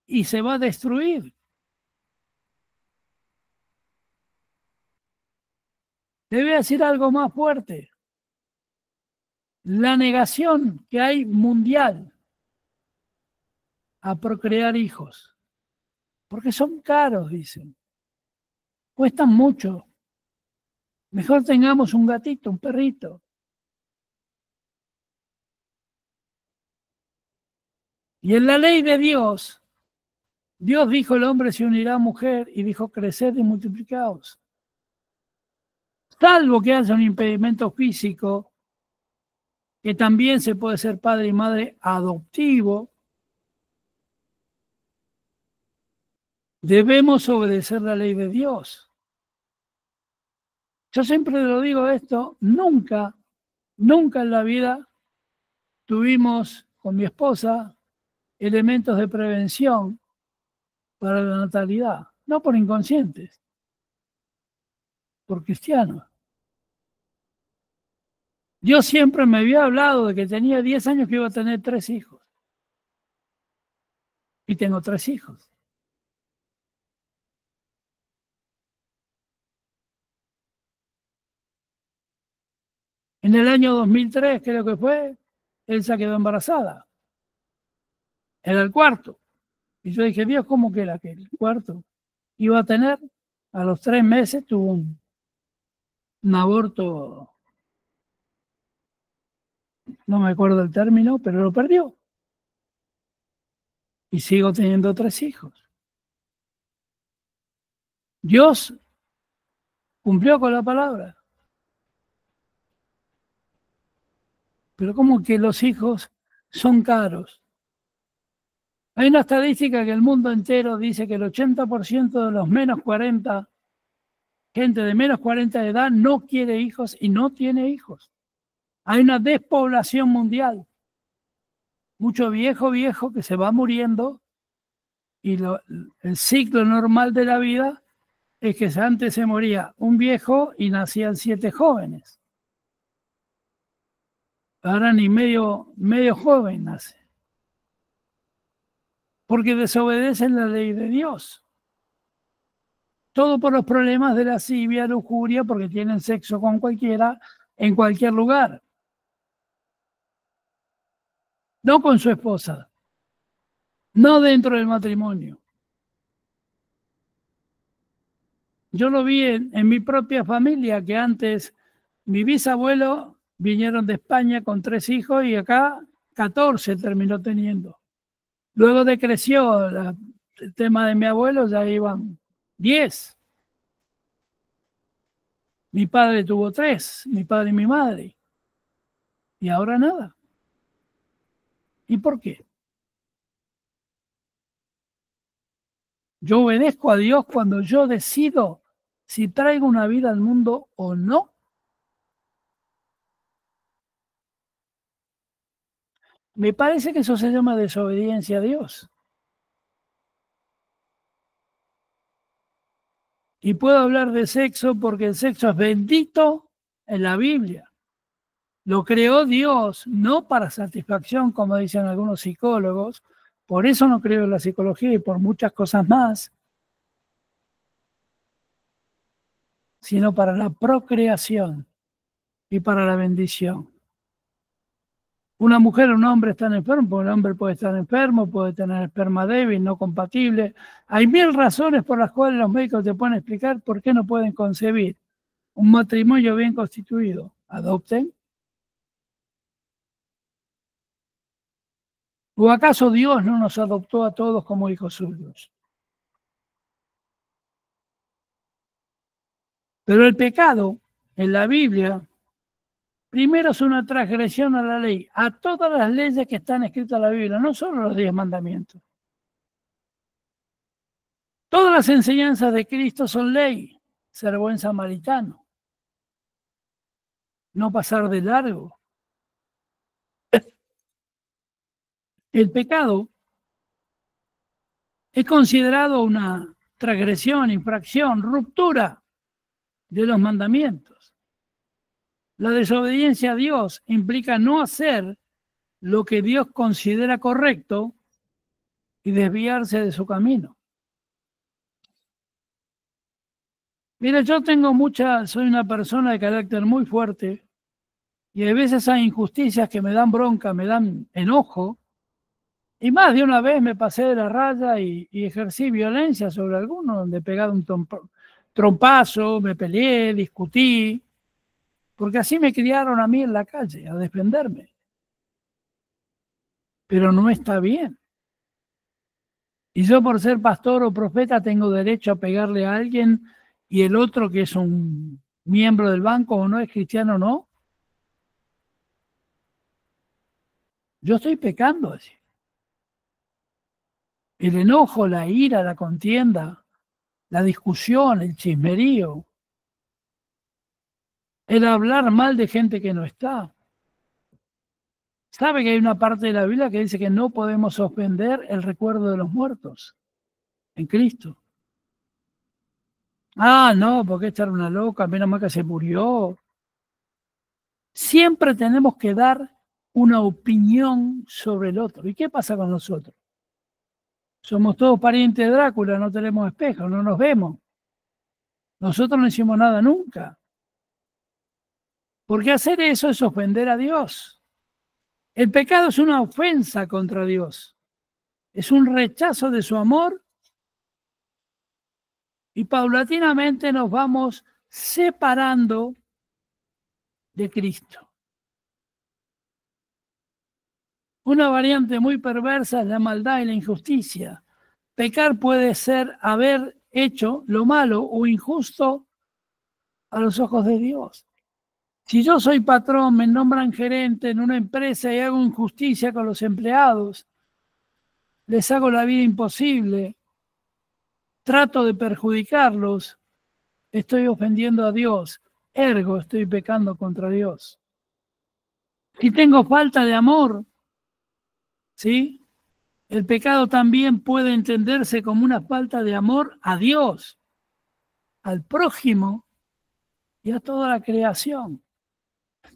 y se va a destruir. Te voy a decir algo más fuerte. La negación que hay mundial a procrear hijos. Porque son caros, dicen. Cuestan mucho. Mejor tengamos un gatito, un perrito. Y en la ley de Dios, Dios dijo: el hombre se unirá a mujer, y dijo: creced y multiplicaos. Salvo que haya un impedimento físico, que también se puede ser padre y madre adoptivo, debemos obedecer la ley de Dios. Yo siempre lo digo esto, nunca en la vida tuvimos con mi esposa elementos de prevención para la natalidad, no por inconscientes, por cristianos. Yo siempre me había hablado de que tenía 10 años que iba a tener 3 hijos. Y tengo 3 hijos. En el año 2003, creo que fue, Elsa quedó embarazada. Era el cuarto. Y yo dije: Dios, ¿cómo que era que el cuarto iba a tener? A los 3 meses tuvo un aborto, no me acuerdo el término, pero lo perdió. Y sigo teniendo 3 hijos. Dios cumplió con la palabra. Pero ¿cómo que los hijos son caros? Hay una estadística que el mundo entero dice que el 80% de los menos 40, gente de menos 40 de edad, no quiere hijos y no tiene hijos. Hay una despoblación mundial. Mucho viejo que se va muriendo, y el ciclo normal de la vida es que antes se moría un viejo y nacían 7 jóvenes. Ahora ni medio joven nace. Porque desobedecen la ley de Dios. Todo por los problemas de lascivia, lujuria, porque tienen sexo con cualquiera, en cualquier lugar. No con su esposa. No dentro del matrimonio. Yo lo vi en mi propia familia, que antes mi bisabuelo vinieron de España con 3 hijos y acá 14 terminó teniendo. Luego decreció el tema de mi abuelo, ya iban 10. Mi padre tuvo 3, mi padre y mi madre. Y ahora nada. ¿Y por qué? Yo obedezco a Dios cuando yo decido si traigo una vida al mundo o no. Me parece que eso se llama desobediencia a Dios. Y puedo hablar de sexo porque el sexo es bendito en la Biblia. Lo creó Dios, no para satisfacción, como dicen algunos psicólogos. Por eso no creo en la psicología y por muchas cosas más, sino para la procreación y para la bendición. Una mujer o un hombre están enfermos, porque el hombre puede estar enfermo, puede tener esperma débil, no compatible. Hay 1000 razones por las cuales los médicos te pueden explicar por qué no pueden concebir. Un matrimonio bien constituido. Adopten. ¿O acaso Dios no nos adoptó a todos como hijos suyos? Pero el pecado en la Biblia, primero, es una transgresión a la ley, a todas las leyes que están escritas en la Biblia, no solo los 10 mandamientos. Todas las enseñanzas de Cristo son ley. Ser buen samaritano. No pasar de largo. El pecado es considerado una transgresión, infracción, ruptura de los mandamientos. La desobediencia a Dios implica no hacer lo que Dios considera correcto y desviarse de su camino. Mira, yo soy una persona de carácter muy fuerte y a veces hay injusticias que me dan bronca, me dan enojo, y más de una vez me pasé de la raya y ejercí violencia sobre alguno, donde he pegado un trompazo, me peleé, discutí, porque así me criaron a mí en la calle, a defenderme. Pero no está bien. Y yo, por ser pastor o profeta, tengo derecho a pegarle a alguien, y el otro, que es un miembro del banco o no, es cristiano, no. Yo estoy pecando así. El enojo, la ira, la contienda, la discusión, el chismerío, el hablar mal de gente que no está. ¿Sabe que hay una parte de la Biblia que dice que no podemos ofender el recuerdo de los muertos en Cristo? Ah, no, porque esta era una loca, menos mal que se murió. Siempre tenemos que dar una opinión sobre el otro. ¿Y qué pasa con nosotros? Somos todos parientes de Drácula, no tenemos espejo, no nos vemos. Nosotros no hicimos nada nunca. Porque hacer eso es ofender a Dios. El pecado es una ofensa contra Dios. Es un rechazo de su amor. Y paulatinamente nos vamos separando de Cristo. Una variante muy perversa es la maldad y la injusticia. Pecar puede ser haber hecho lo malo o injusto a los ojos de Dios. Si yo soy patrón, me nombran gerente en una empresa y hago injusticia con los empleados, les hago la vida imposible, trato de perjudicarlos, estoy ofendiendo a Dios, ergo estoy pecando contra Dios. Si tengo falta de amor, ¿sí? El pecado también puede entenderse como una falta de amor a Dios, al prójimo y a toda la creación.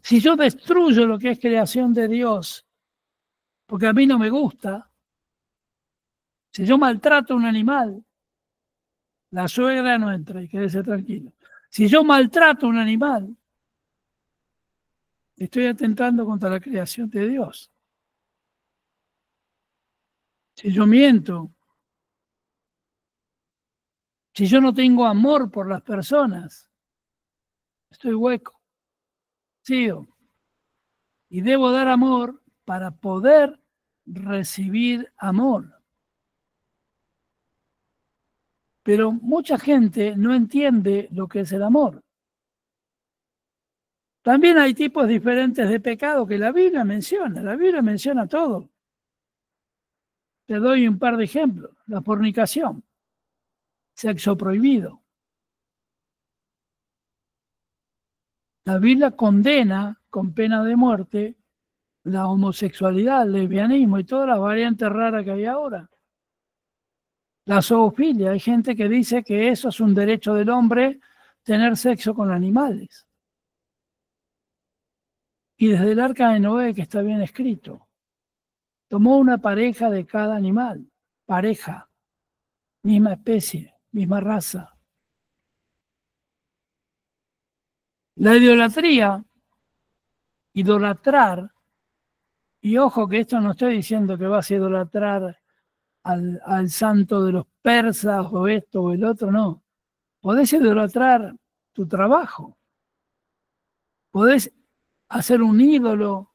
Si yo destruyo lo que es creación de Dios, porque a mí no me gusta, si yo maltrato a un animal, la suegra no entra y quédese tranquilo. Si yo maltrato a un animal, estoy atentando contra la creación de Dios. Si yo miento, si yo no tengo amor por las personas, estoy hueco. Sí, y debo dar amor para poder recibir amor. Pero mucha gente no entiende lo que es el amor. También hay tipos diferentes de pecado que la Biblia menciona todo. Te doy un par de ejemplos. La fornicación, sexo prohibido. La Biblia condena con pena de muerte la homosexualidad, el lesbianismo y todas las variantes raras que hay ahora. La zoofilia, hay gente que dice que eso es un derecho del hombre, tener sexo con animales. Y desde el Arca de Noé, que está bien escrito, tomó una pareja de cada animal, pareja, misma especie, misma raza. La idolatría, idolatrar, y ojo que esto no estoy diciendo que vas a idolatrar al santo de los persas o esto o el otro, no. Podés idolatrar tu trabajo. Podés hacer un ídolo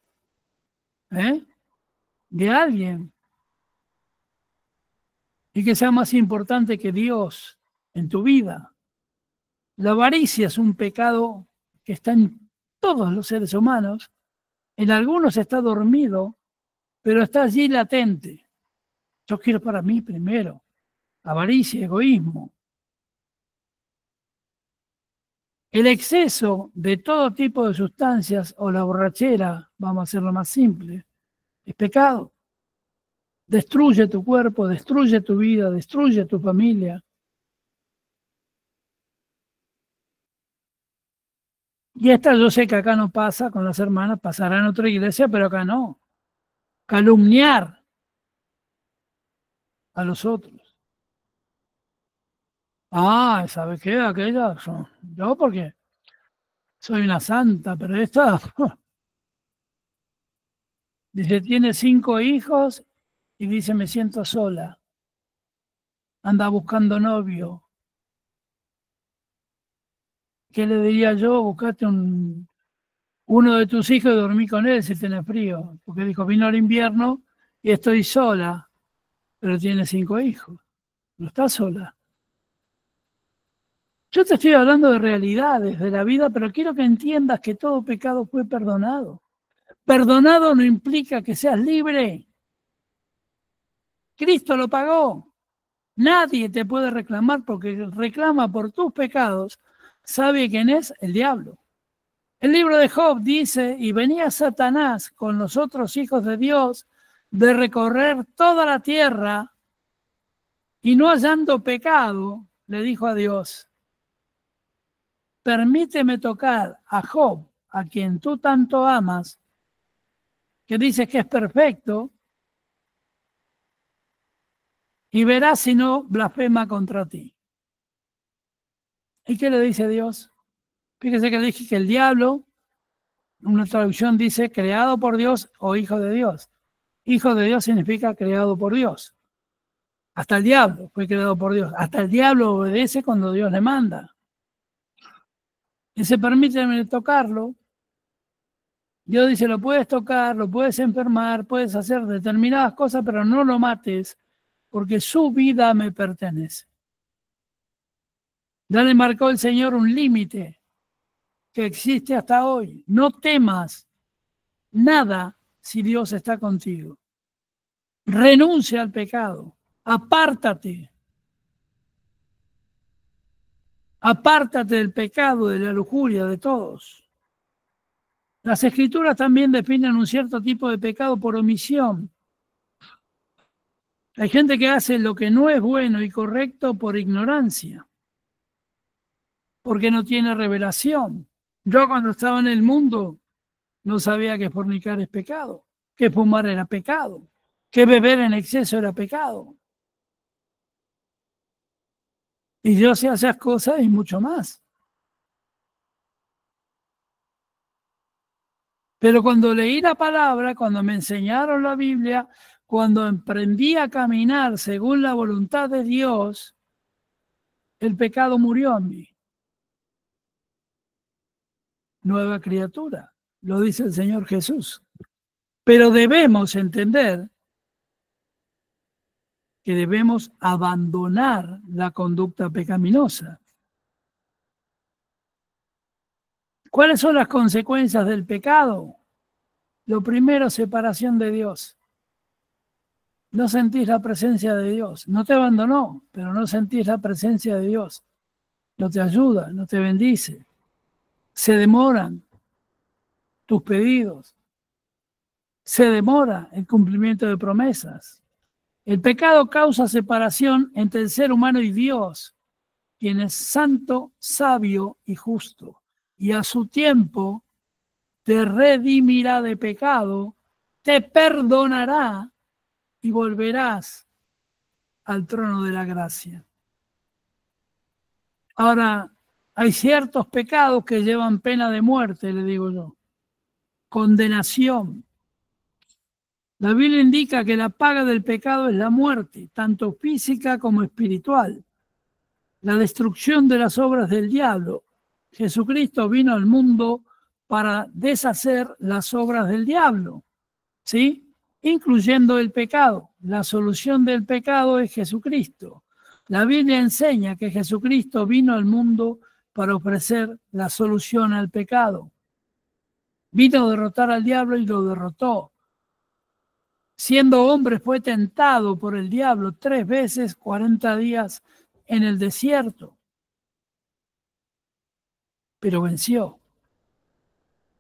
de alguien y que sea más importante que Dios en tu vida. La avaricia es un pecado que está en todos los seres humanos. En algunos está dormido, pero está allí latente. Yo quiero para mí primero. Avaricia, egoísmo. El exceso de todo tipo de sustancias o la borrachera, vamos a hacerlo más simple, es pecado. Destruye tu cuerpo, destruye tu vida, destruye tu familia. Y esta yo sé que acá no pasa con las hermanas, pasará en otra iglesia, pero acá no. Calumniar a los otros. Ah, ¿sabe qué? Aquella, yo porque soy una santa, pero esta, dice, tiene 5 hijos y dice, me siento sola. Anda buscando novio. ¿Qué le diría yo? Buscate uno de tus hijos y dormí con él si tenés frío. Porque dijo, vino el invierno y estoy sola, pero tiene 5 hijos. No está sola. Yo te estoy hablando de realidades de la vida, pero quiero que entiendas que todo pecado fue perdonado. Perdonado no implica que seas libre. Cristo lo pagó. Nadie te puede reclamar porque reclama por tus pecados. ¿Sabe quién es? El diablo. El libro de Job dice, y venía Satanás con los otros hijos de Dios de recorrer toda la tierra y no hallando pecado, le dijo a Dios, permíteme tocar a Job, a quien tú tanto amas, que dices que es perfecto, y verás si no blasfema contra ti. ¿Y qué le dice Dios? Fíjese que le dije que el diablo, una traducción dice creado por Dios o hijo de Dios. Hijo de Dios significa creado por Dios. Hasta el diablo fue creado por Dios. Hasta el diablo obedece cuando Dios le manda. Y se permite tocarlo. Dios dice, lo puedes tocar, lo puedes enfermar, puedes hacer determinadas cosas, pero no lo mates, porque su vida me pertenece. Ya le marcó el Señor un límite que existe hasta hoy. No temas nada si Dios está contigo. Renuncia al pecado. Apártate. Apártate del pecado, de la lujuria, de todos. Las Escrituras también definen un cierto tipo de pecado por omisión. Hay gente que hace lo que no es bueno y correcto por ignorancia, porque no tiene revelación. Yo cuando estaba en el mundo no sabía que fornicar es pecado, que fumar era pecado, que beber en exceso era pecado. Y Dios hace esas cosas y mucho más. Pero cuando leí la palabra, cuando me enseñaron la Biblia, cuando emprendí a caminar según la voluntad de Dios, el pecado murió en mí. Nueva criatura, lo dice el Señor Jesús. Pero debemos entender que debemos abandonar la conducta pecaminosa. ¿Cuáles son las consecuencias del pecado? Lo primero, separación de Dios. No sentís la presencia de Dios. No te abandonó, pero no sentís la presencia de Dios. No te ayuda, no te bendice. Se demoran tus pedidos. Se demora el cumplimiento de promesas. El pecado causa separación entre el ser humano y Dios, quien es santo, sabio y justo. Y a su tiempo te redimirá de pecado, te perdonará y volverás al trono de la gracia. Ahora, hay ciertos pecados que llevan pena de muerte, le digo yo. Condenación. La Biblia indica que la paga del pecado es la muerte, tanto física como espiritual. La destrucción de las obras del diablo. Jesucristo vino al mundo para deshacer las obras del diablo, ¿sí? Incluyendo el pecado. La solución del pecado es Jesucristo. La Biblia enseña que Jesucristo vino al mundo para ofrecer la solución al pecado. Vino a derrotar al diablo y lo derrotó. Siendo hombre fue tentado por el diablo 3 veces, 40 días en el desierto. Pero venció.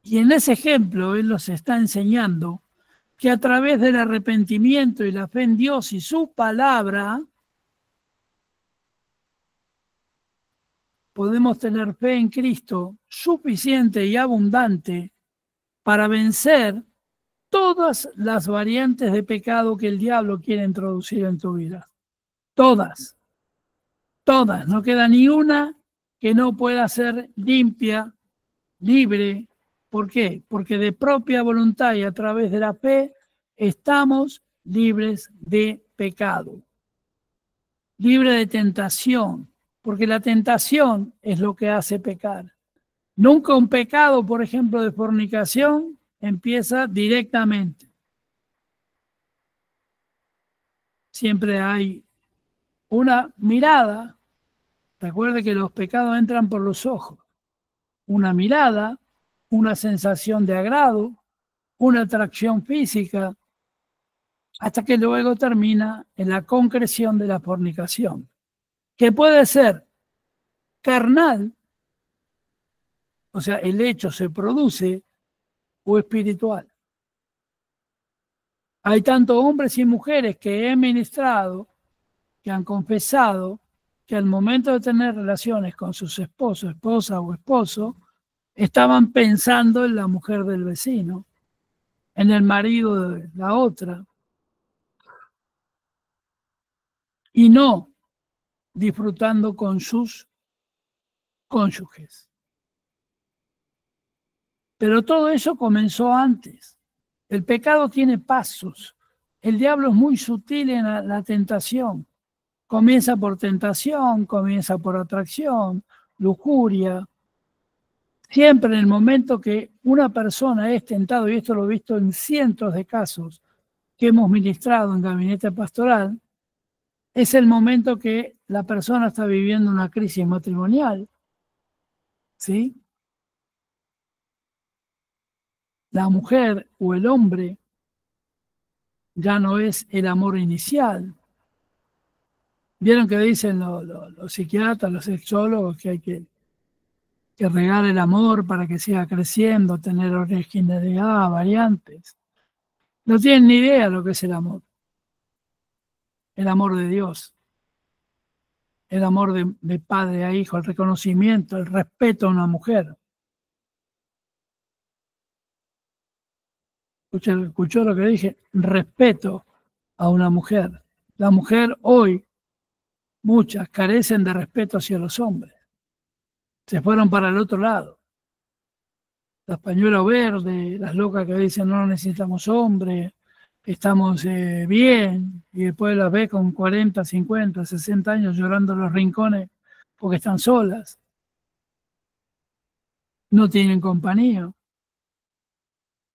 Y en ese ejemplo Él nos está enseñando que a través del arrepentimiento y la fe en Dios y su palabra, podemos tener fe en Cristo suficiente y abundante para vencer todas las variantes de pecado que el diablo quiere introducir en tu vida. Todas. Todas. No queda ni una que no pueda ser limpia, libre. ¿Por qué? Porque de propia voluntad y a través de la fe estamos libres de pecado. Libre de tentación. Porque la tentación es lo que hace pecar. Nunca un pecado, por ejemplo, de fornicación, empieza directamente. Siempre hay una mirada. Recuerde que los pecados entran por los ojos. Una mirada, una sensación de agrado, una atracción física, hasta que luego termina en la concreción de la fornicación, que puede ser carnal, o sea, el hecho se produce, o espiritual. Hay tanto hombres y mujeres que he ministrado, que han confesado, que al momento de tener relaciones con sus esposos, esposa o esposo, estaban pensando en la mujer del vecino, en el marido de la otra, y no disfrutando con sus cónyuges. Pero todo eso comenzó antes. El pecado tiene pasos. El diablo es muy sutil en la tentación. Comienza por tentación, comienza por atracción, lujuria. Siempre en el momento que una persona es tentada, y esto lo he visto en cientos de casos que hemos ministrado en gabinete pastoral, es el momento que la persona está viviendo una crisis matrimonial. ¿Sí? La mujer o el hombre ya no es el amor inicial. Vieron que dicen los psiquiatras, los sexólogos, que hay que regar el amor para que siga creciendo, tener originalidad, variantes. No tienen ni idea lo que es el amor. El amor de Dios. El amor de padre a hijo, el reconocimiento, el respeto a una mujer. ¿Escuchó lo que dije? Respeto a una mujer. La mujer hoy, muchas, carecen de respeto hacia los hombres. Se fueron para el otro lado. Las pañuelos verdes, las locas que dicen no necesitamos hombres, estamos bien, y después las ve con 40, 50, 60 años llorando en los rincones porque están solas. No tienen compañía.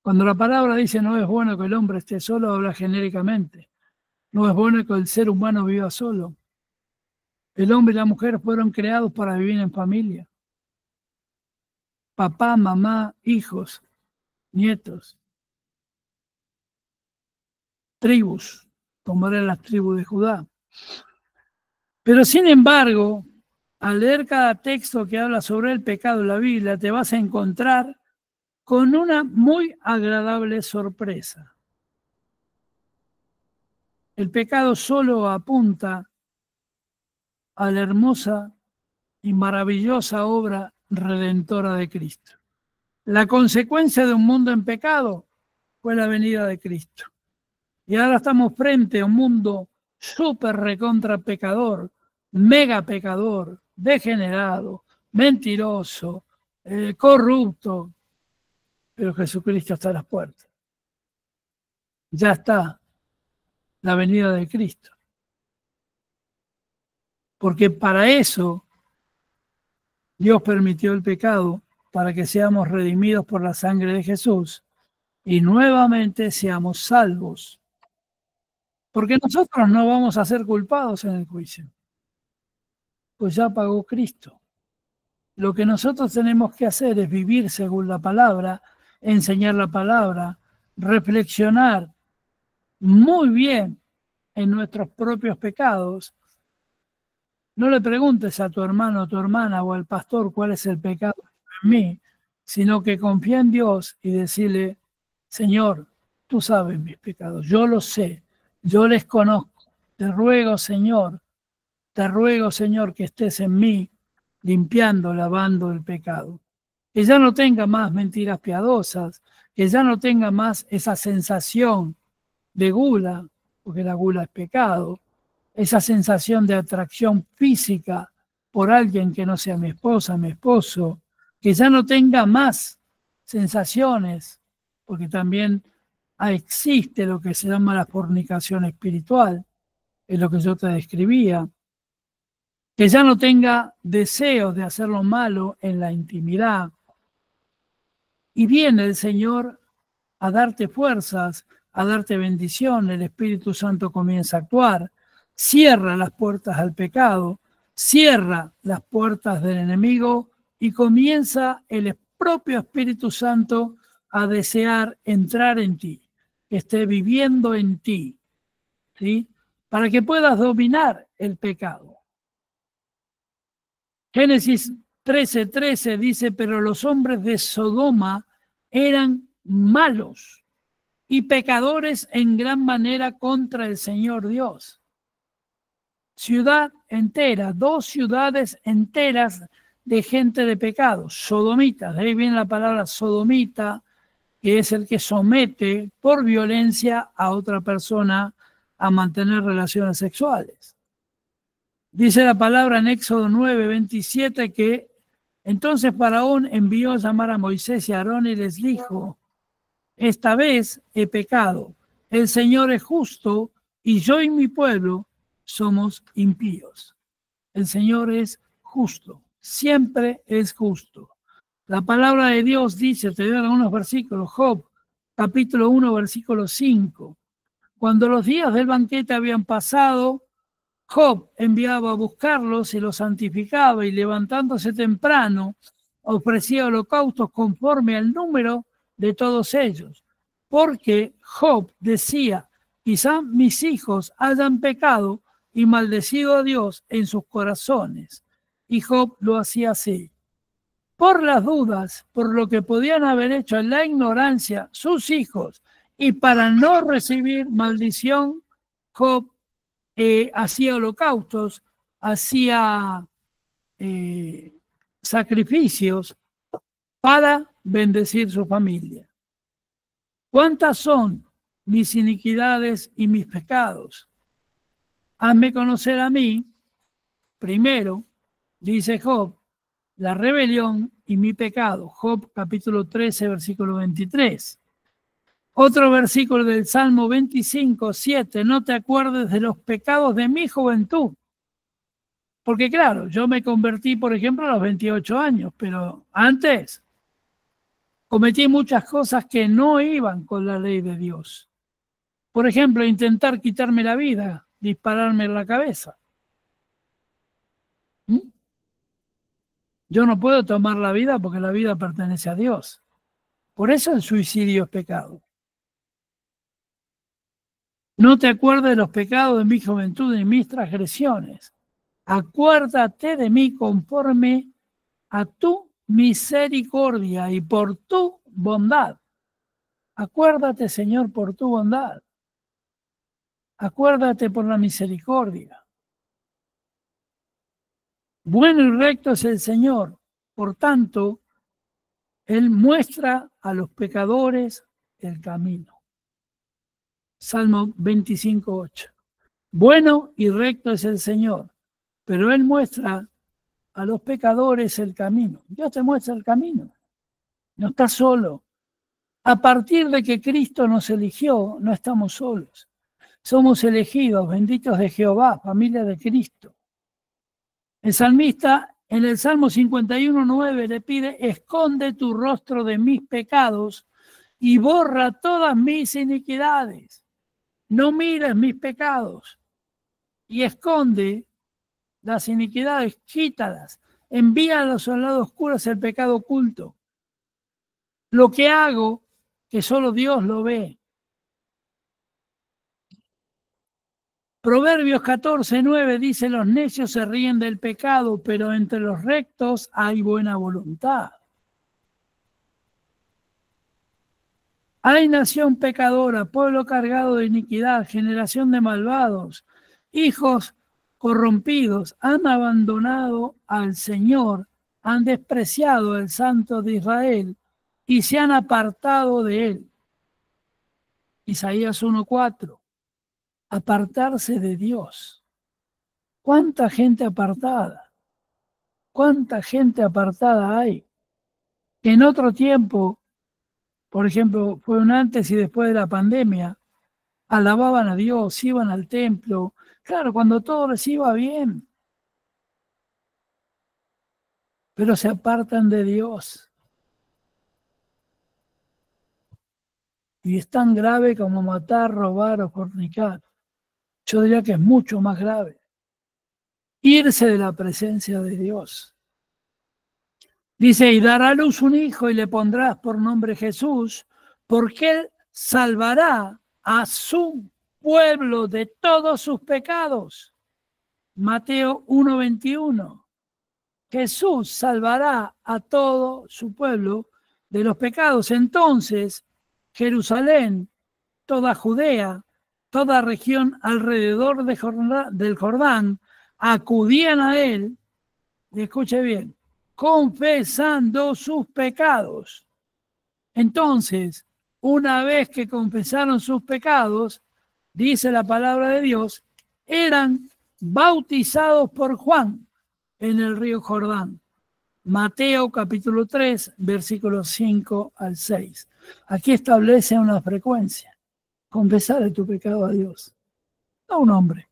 Cuando la palabra dice no es bueno que el hombre esté solo, habla genéricamente. No es bueno que el ser humano viva solo. El hombre y la mujer fueron creados para vivir en familia. Papá, mamá, hijos, nietos. Tribus, como eran las tribus de Judá. Pero sin embargo, al leer cada texto que habla sobre el pecado en la Biblia, te vas a encontrar con una muy agradable sorpresa. El pecado solo apunta a la hermosa y maravillosa obra redentora de Cristo. La consecuencia de un mundo en pecado fue la venida de Cristo. Y ahora estamos frente a un mundo súper recontra pecador, mega pecador, degenerado, mentiroso, corrupto. Pero Jesucristo está a las puertas. Ya está la venida de Cristo. Porque para eso Dios permitió el pecado, para que seamos redimidos por la sangre de Jesús y nuevamente seamos salvos. Porque nosotros no vamos a ser culpados en el juicio, pues ya pagó Cristo. Lo que nosotros tenemos que hacer es vivir según la palabra, enseñar la palabra, reflexionar muy bien en nuestros propios pecados. No le preguntes a tu hermano, a tu hermana o al pastor cuál es el pecado en mí, sino que confía en Dios y decirle, Señor, Tú sabes mis pecados, yo los sé, yo les conozco. Te ruego, Señor, que estés en mí, limpiando, lavando el pecado. Que ya no tenga más mentiras piadosas, que ya no tenga más esa sensación de gula, porque la gula es pecado, esa sensación de atracción física por alguien que no sea mi esposa, mi esposo, que ya no tenga más sensaciones, porque también existe lo que se llama la fornicación espiritual, es lo que yo te describía, que ya no tenga deseos de hacer lo malo en la intimidad. Y viene el Señor a darte fuerzas, a darte bendición. El Espíritu Santo comienza a actuar, cierra las puertas al pecado, cierra las puertas del enemigo y comienza el propio Espíritu Santo a desear entrar en ti, que esté viviendo en ti, ¿sí? Para que puedas dominar el pecado. Génesis 13:13 dice, pero los hombres de Sodoma eran malos y pecadores en gran manera contra el Señor Dios. Ciudad entera, 2 ciudades enteras de gente de pecado, sodomitas. De ahí viene la palabra sodomita, que es el que somete por violencia a otra persona a mantener relaciones sexuales. Dice la palabra en Éxodo 9:27 que entonces Faraón envió a llamar a Moisés y a Aarón y les dijo, esta vez he pecado, el Señor es justo y yo y mi pueblo somos impíos. El Señor es justo, siempre es justo. La palabra de Dios dice, te doy algunos versículos, Job, capítulo 1, versículo 5. Cuando los días del banquete habían pasado, Job enviaba a buscarlos y los santificaba y levantándose temprano ofrecía holocaustos conforme al número de todos ellos. Porque Job decía, quizá mis hijos hayan pecado y maldecido a Dios en sus corazones. Y Job lo hacía así. Por las dudas, por lo que podían haber hecho en la ignorancia sus hijos y para no recibir maldición, Job hacía holocaustos, hacía sacrificios para bendecir su familia. ¿Cuántas son mis iniquidades y mis pecados? Hazme conocer a mí, primero, dice Job, la rebelión y mi pecado. Job capítulo 13, versículo 23. Otro versículo del Salmo 25:7, no te acuerdes de los pecados de mi juventud. Porque claro, yo me convertí, por ejemplo, a los 28 años, pero antes cometí muchas cosas que no iban con la ley de Dios. Por ejemplo, intentar quitarme la vida, dispararme en la cabeza. Yo no puedo tomar la vida porque la vida pertenece a Dios. Por eso el suicidio es pecado. No te acuerdes de los pecados de mi juventud y mis transgresiones. Acuérdate de mí conforme a tu misericordia y por tu bondad. Acuérdate, Señor, por tu bondad. Acuérdate por la misericordia. Bueno y recto es el Señor. Por tanto, Él muestra a los pecadores el camino. Salmo 25:8. Bueno y recto es el Señor, pero Él muestra a los pecadores el camino. Dios te muestra el camino. No estás solo. A partir de que Cristo nos eligió, no estamos solos. Somos elegidos, benditos de Jehová, familia de Cristo. El salmista en el Salmo 51:9 le pide, esconde tu rostro de mis pecados y borra todas mis iniquidades. No mires mis pecados y esconde las iniquidades, quítalas. Envíalos al lado oscuro, es el pecado oculto. Lo que hago, que solo Dios lo ve. Proverbios 14:9 dice, los necios se ríen del pecado, pero entre los rectos hay buena voluntad. Hay nación pecadora, pueblo cargado de iniquidad, generación de malvados, hijos corrompidos, han abandonado al Señor, han despreciado al Santo de Israel y se han apartado de él. Isaías 1:4. Apartarse de Dios. ¿Cuánta gente apartada? ¿Cuánta gente apartada hay? Que en otro tiempo, por ejemplo, fue un antes y después de la pandemia, alababan a Dios, iban al templo. Claro, cuando todo les iba bien. Pero se apartan de Dios. Y es tan grave como matar, robar o fornicar. Yo diría que es mucho más grave. Irse de la presencia de Dios. Dice, y dará a luz un hijo y le pondrás por nombre Jesús, porque él salvará a su pueblo de todos sus pecados. Mateo 1:21. Jesús salvará a todo su pueblo de los pecados. Entonces, Jerusalén, toda Judea, toda región alrededor del Jordán, acudían a él, y escuche bien, confesando sus pecados. Entonces, una vez que confesaron sus pecados, dice la palabra de Dios, eran bautizados por Juan en el río Jordán. Mateo capítulo 3, versículos 5 al 6. Aquí establece una frecuencia. Confesarle tu pecado a Dios. No a un hombre.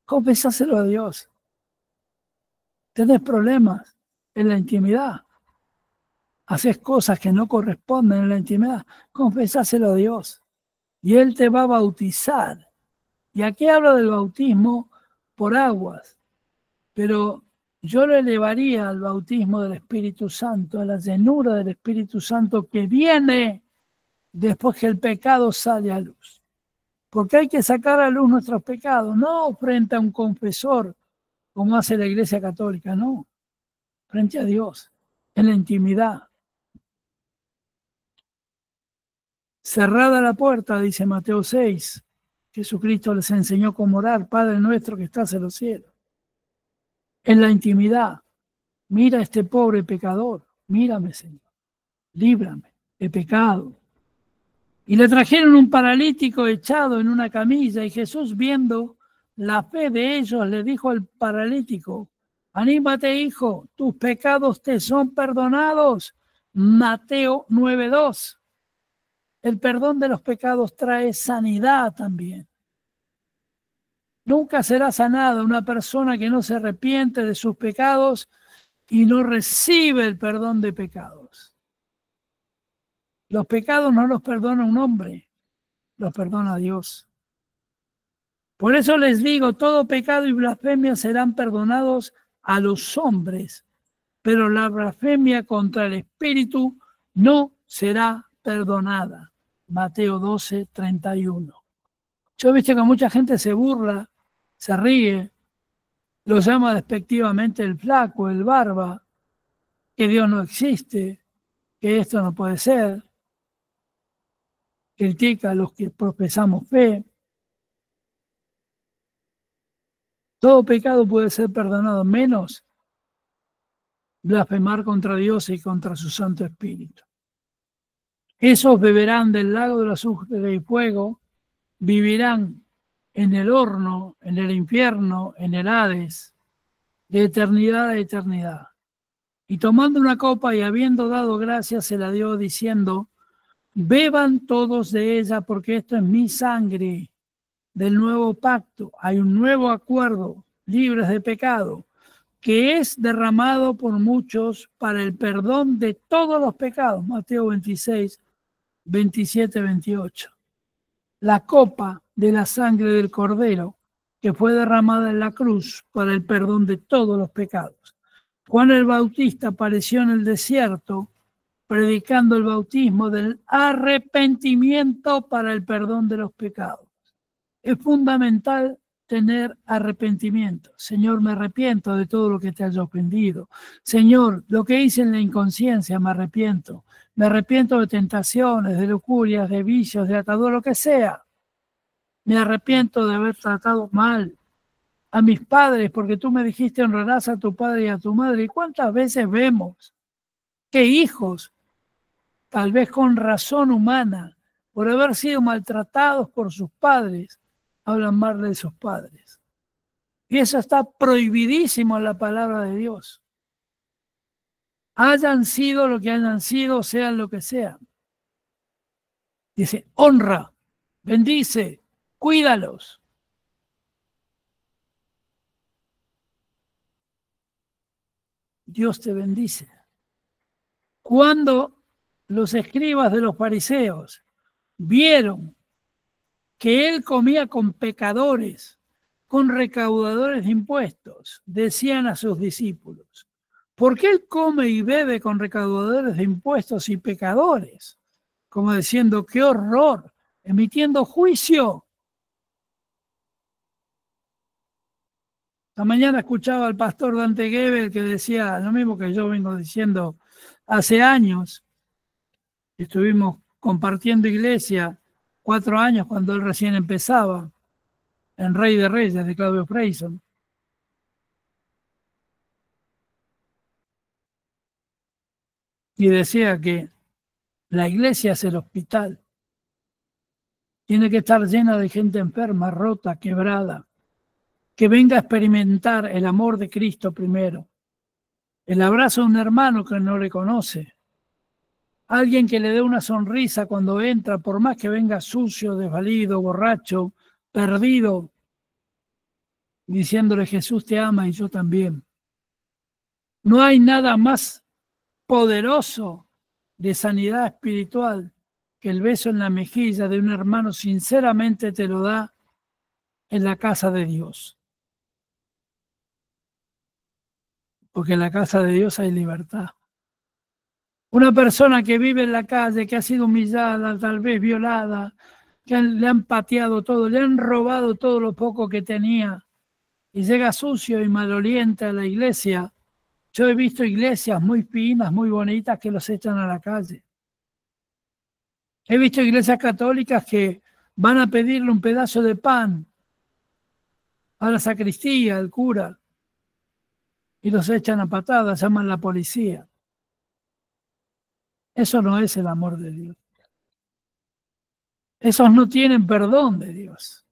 Confesáselo a Dios. Tenés problemas en la intimidad. Haces cosas que no corresponden en la intimidad. Confesáselo a Dios. Y Él te va a bautizar. Y aquí hablo del bautismo por aguas. Pero yo lo elevaría al bautismo del Espíritu Santo, a la llenura del Espíritu Santo que viene después que el pecado sale a luz. Porque hay que sacar a luz nuestros pecados, no frente a un confesor, como hace la Iglesia Católica, no. Frente a Dios, en la intimidad. Cerrada la puerta, dice Mateo 6, Jesucristo les enseñó cómo orar, Padre nuestro que estás en los cielos. En la intimidad, mira a este pobre pecador, mírame, Señor, líbrame de pecado. Y le trajeron un paralítico echado en una camilla, y Jesús, viendo la fe de ellos, le dijo al paralítico, anímate, hijo, tus pecados te son perdonados. Mateo 9:2. El perdón de los pecados trae sanidad también. Nunca será sanada una persona que no se arrepiente de sus pecados y no recibe el perdón de pecados. Los pecados no los perdona un hombre, los perdona Dios. Por eso les digo, todo pecado y blasfemia serán perdonados a los hombres, pero la blasfemia contra el Espíritu no será perdonada. Mateo 12:31. Yo he visto que mucha gente se burla, se ríe, lo llama despectivamente el flaco, el barba, que Dios no existe, que esto no puede ser. Critica a los que profesamos fe. Todo pecado puede ser perdonado, menos blasfemar contra Dios y contra su Santo Espíritu. Esos beberán del lago del azufre y fuego, vivirán en el horno, en el infierno, en el Hades, de eternidad a eternidad. Y tomando una copa y habiendo dado gracias, se la dio diciendo, beban todos de ella, porque esto es mi sangre del nuevo pacto. Hay un nuevo acuerdo, libres de pecado, que es derramado por muchos para el perdón de todos los pecados. Mateo 26, 27, 28. La copa de la sangre del Cordero, que fue derramada en la cruz para el perdón de todos los pecados. Juan el Bautista apareció en el desierto predicando el bautismo del arrepentimiento para el perdón de los pecados. Es fundamental tener arrepentimiento. Señor, me arrepiento de todo lo que te haya ofendido. Señor, lo que hice en la inconsciencia, me arrepiento. Me arrepiento de tentaciones, de locurias, de vicios, de atadura, lo que sea. Me arrepiento de haber tratado mal a mis padres, porque tú me dijiste honrarás a tu padre y a tu madre. ¿Y cuántas veces vemos que hijos, tal vez con razón humana, por haber sido maltratados por sus padres, hablan mal de sus padres? Y eso está prohibidísimo en la palabra de Dios. Hayan sido lo que hayan sido, sean lo que sean. Dice, honra, bendice, cuídalos. Dios te bendice. Cuando los escribas de los fariseos vieron que él comía con pecadores, con recaudadores de impuestos, decían a sus discípulos, ¿por qué él come y bebe con recaudadores de impuestos y pecadores? Como diciendo, ¡qué horror! Emitiendo juicio. Esta mañana escuchaba al pastor Dante Gebel que decía lo mismo que yo vengo diciendo hace años. Estuvimos compartiendo iglesia 4 años cuando él recién empezaba en Rey de Reyes de Claudio Freyson. Y decía que la iglesia es el hospital. Tiene que estar llena de gente enferma, rota, quebrada, que venga a experimentar el amor de Cristo primero, el abrazo de un hermano que no le conoce, alguien que le dé una sonrisa cuando entra, por más que venga sucio, desvalido, borracho, perdido, diciéndole Jesús te ama y yo también. No hay nada más poderoso de sanidad espiritual que el beso en la mejilla de un hermano sinceramente te lo da en la casa de Dios. Porque en la casa de Dios hay libertad. Una persona que vive en la calle, que ha sido humillada, tal vez violada, que le han pateado todo, le han robado todo lo poco que tenía y llega sucio y maloliente a la iglesia. Yo he visto iglesias muy finas, muy bonitas que los echan a la calle. He visto iglesias católicas que van a pedirle un pedazo de pan a la sacristía, al cura, y los echan a patadas, llaman a la policía. Eso no es el amor de Dios. Esos no tienen perdón de Dios.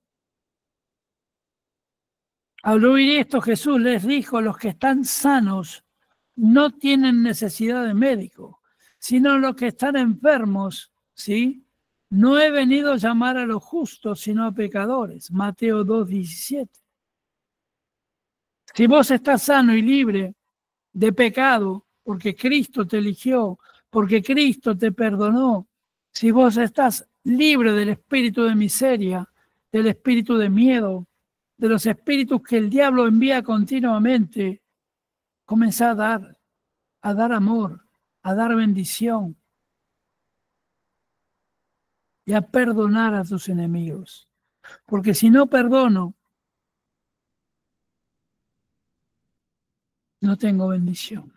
Al oír esto, Jesús les dijo, los que están sanos no tienen necesidad de médico, sino los que están enfermos, ¿sí? No he venido a llamar a los justos, sino a pecadores. Mateo 2:17. Si vos estás sano y libre de pecado, porque Cristo te eligió, porque Cristo te perdonó, si vos estás libre del espíritu de miseria, del espíritu de miedo, de los espíritus que el diablo envía continuamente, comenzá a dar amor, a dar bendición y a perdonar a tus enemigos. Porque si no perdono, no tengo bendición.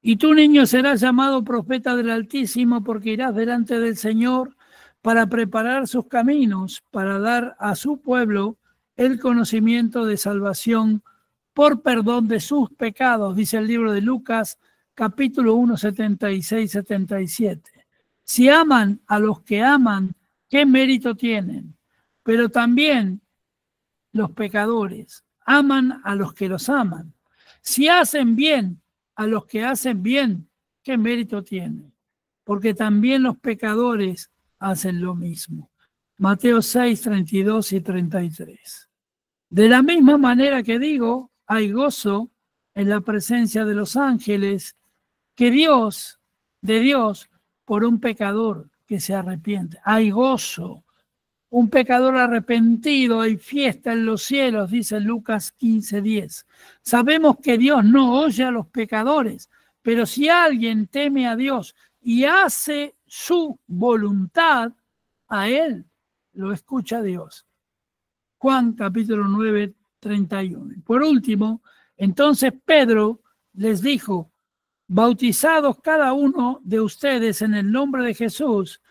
Y tú, niño, serás llamado profeta del Altísimo, porque irás delante del Señor para preparar sus caminos, para dar a su pueblo el conocimiento de salvación por perdón de sus pecados, dice el libro de Lucas, capítulo 1, 76-77. Si aman a los que aman, ¿qué mérito tienen? Pero también los pecadores aman a los que los aman. Si hacen bien a los que hacen bien, ¿qué mérito tienen? Porque también los pecadores hacen lo mismo. Mateo 6, 32 y 33. De la misma manera que digo, hay gozo en la presencia de los ángeles que de Dios, por un pecador que se arrepiente. Hay gozo. Un pecador arrepentido, hay fiesta en los cielos, dice Lucas 15:10. Sabemos que Dios no oye a los pecadores, pero si alguien teme a Dios y hace su voluntad, a él lo escucha Dios. Juan capítulo 9, 31. Por último, entonces Pedro les dijo: bautizados cada uno de ustedes en el nombre de Jesús,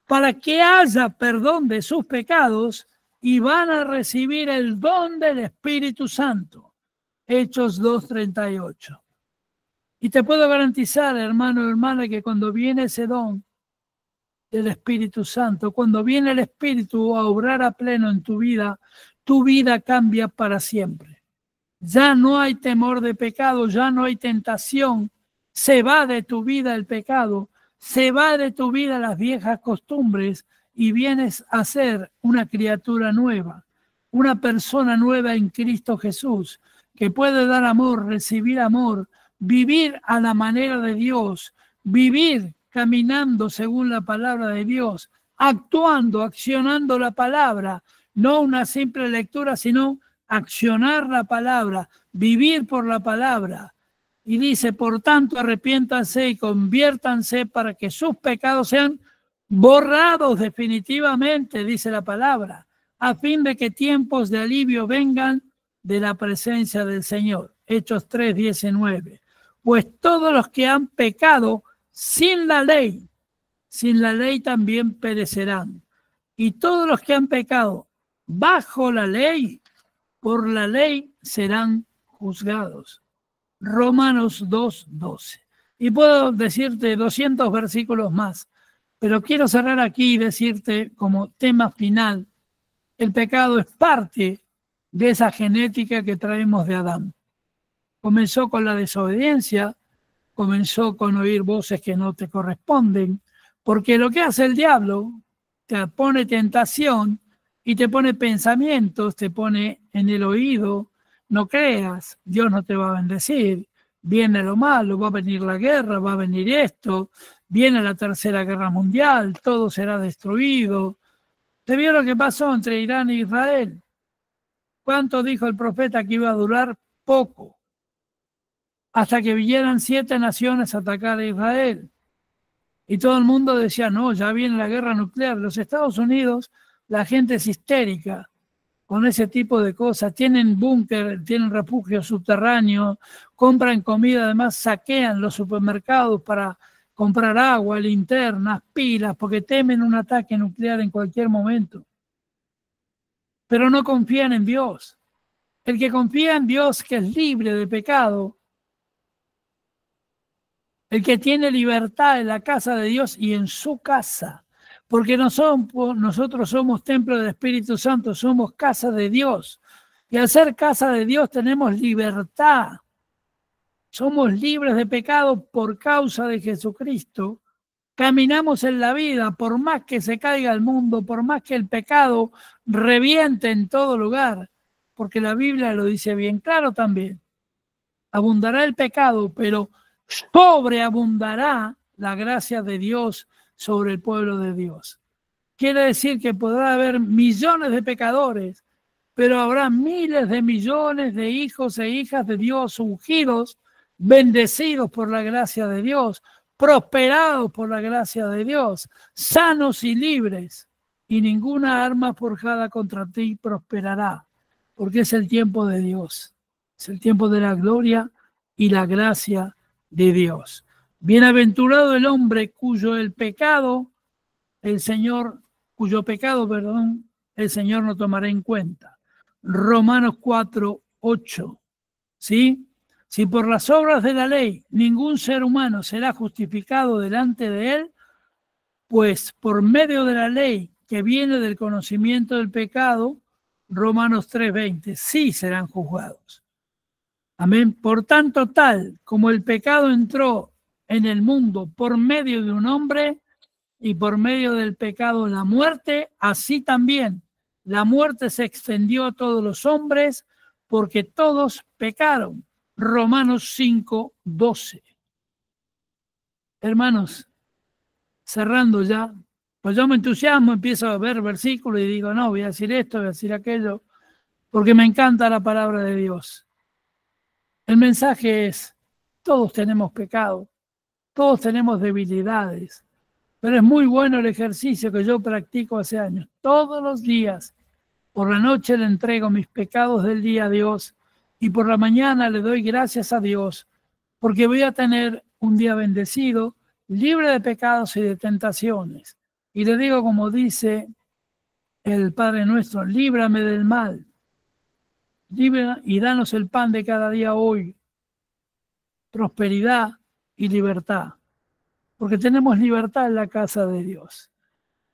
para que haya perdón de sus pecados, y van a recibir el don del Espíritu Santo. Hechos 2:38. Y te puedo garantizar, hermano o hermana, que cuando viene ese don del Espíritu Santo, cuando viene el Espíritu a obrar a pleno en tu vida cambia para siempre. Ya no hay temor de pecado, ya no hay tentación. Se va de tu vida el pecado, se va de tu vida las viejas costumbres y vienes a ser una criatura nueva, una persona nueva en Cristo Jesús, que puede dar amor, recibir amor, vivir a la manera de Dios, vivir caminando según la palabra de Dios, actuando, accionando la palabra, no una simple lectura, sino accionar la palabra, vivir por la palabra. Y dice, por tanto, arrepiéntanse y conviértanse para que sus pecados sean borrados definitivamente, dice la palabra, a fin de que tiempos de alivio vengan de la presencia del Señor. Hechos 3:19. Pues todos los que han pecado sin la ley también perecerán. Y todos los que han pecado bajo la ley, por la ley serán juzgados. Romanos 2:12. Y puedo decirte 200 versículos más, pero quiero cerrar aquí y decirte como tema final, el pecado es parte de esa genética que traemos de Adán. Comenzó con la desobediencia, comenzó con oír voces que no te corresponden, porque lo que hace el diablo, te pone tentación y te pone pensamientos, te pone en el oído: no creas, Dios no te va a bendecir, viene lo malo, va a venir la guerra, va a venir esto, viene la tercera guerra mundial, todo será destruido. ¿Te vio lo que pasó entre Irán e Israel? ¿Cuánto dijo el profeta que iba a durar? Poco. Hasta que vinieran 7 naciones a atacar a Israel. Y todo el mundo decía, no, ya viene la guerra nuclear. Los Estados Unidos, la gente es histérica con ese tipo de cosas. Tienen búnker, tienen refugios subterráneos, compran comida, además saquean los supermercados para comprar agua, linternas, pilas, porque temen un ataque nuclear en cualquier momento. Pero no confían en Dios. El que confía en Dios, que es libre de pecado, el que tiene libertad en la casa de Dios y en su casa, porque nosotros somos templo del Espíritu Santo, somos casa de Dios, y al ser casa de Dios tenemos libertad, somos libres de pecado por causa de Jesucristo, caminamos en la vida, por más que se caiga el mundo, por más que el pecado reviente en todo lugar, porque la Biblia lo dice bien claro también, abundará el pecado, pero sobreabundará la gracia de Dios sobre el pueblo de Dios. Quiere decir que podrá haber millones de pecadores, pero habrá miles de millones de hijos e hijas de Dios ungidos, bendecidos por la gracia de Dios, prosperados por la gracia de Dios, sanos y libres, y ninguna arma forjada contra ti prosperará, porque es el tiempo de Dios, es el tiempo de la gloria y la gracia de Dios. Bienaventurado el hombre cuyo pecado el Señor no tomará en cuenta. Romanos 4:8. ¿Sí? Si por las obras de la ley ningún ser humano será justificado delante de él, pues por medio de la ley que viene del conocimiento del pecado, Romanos 3:20, sí serán juzgados. Amén. Por tanto, tal como el pecado entró en el mundo por medio de un hombre y por medio del pecado la muerte, así también la muerte se extendió a todos los hombres porque todos pecaron. Romanos 5:12. Hermanos, cerrando ya, pues yo me entusiasmo, empiezo a ver versículos y digo, no, voy a decir esto, voy a decir aquello, porque me encanta la palabra de Dios. El mensaje es, todos tenemos pecado, todos tenemos debilidades, pero es muy bueno el ejercicio que yo practico hace años. Todos los días Por la noche le entrego mis pecados del día a Dios y por la mañana le doy gracias a Dios porque voy a tener un día bendecido, libre de pecados y de tentaciones. Y le digo como dice el Padre nuestro, líbrame del mal, libra y danos el pan de cada día hoy, prosperidad y libertad, porque tenemos libertad en la casa de Dios.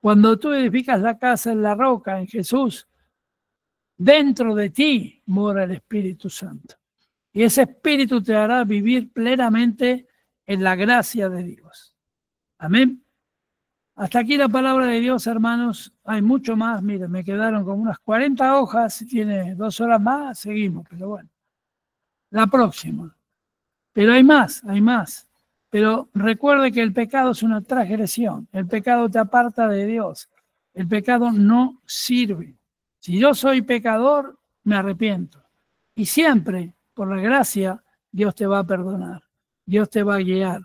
Cuando tú edificas la casa en la roca, en Jesús, dentro de ti mora el Espíritu Santo. Y ese Espíritu te hará vivir plenamente en la gracia de Dios. Amén. Hasta aquí la palabra de Dios, hermanos. Hay mucho más. Miren, me quedaron como unas 40 hojas. Si tiene 2 horas más, seguimos. Pero bueno, la próxima. Pero hay más, hay más. Pero recuerde que el pecado es una transgresión. El pecado te aparta de Dios. El pecado no sirve. Si yo soy pecador, me arrepiento. Y siempre, por la gracia, Dios te va a perdonar. Dios te va a guiar.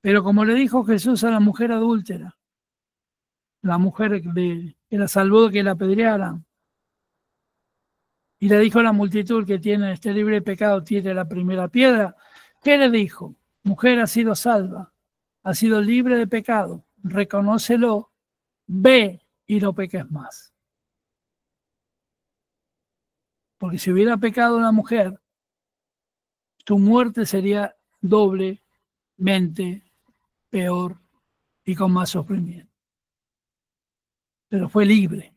Pero como le dijo Jesús a la mujer adúltera, la mujer que la salvó de que la apedrearan, y le dijo a la multitud que tiene este libre pecado, tiene la primera piedra, ¿qué le dijo? Mujer, ha sido salva, ha sido libre de pecado, reconócelo, ve y no peques más. Porque si hubiera pecado una mujer, tu muerte sería doblemente peor y con más sufrimiento. Pero fue libre.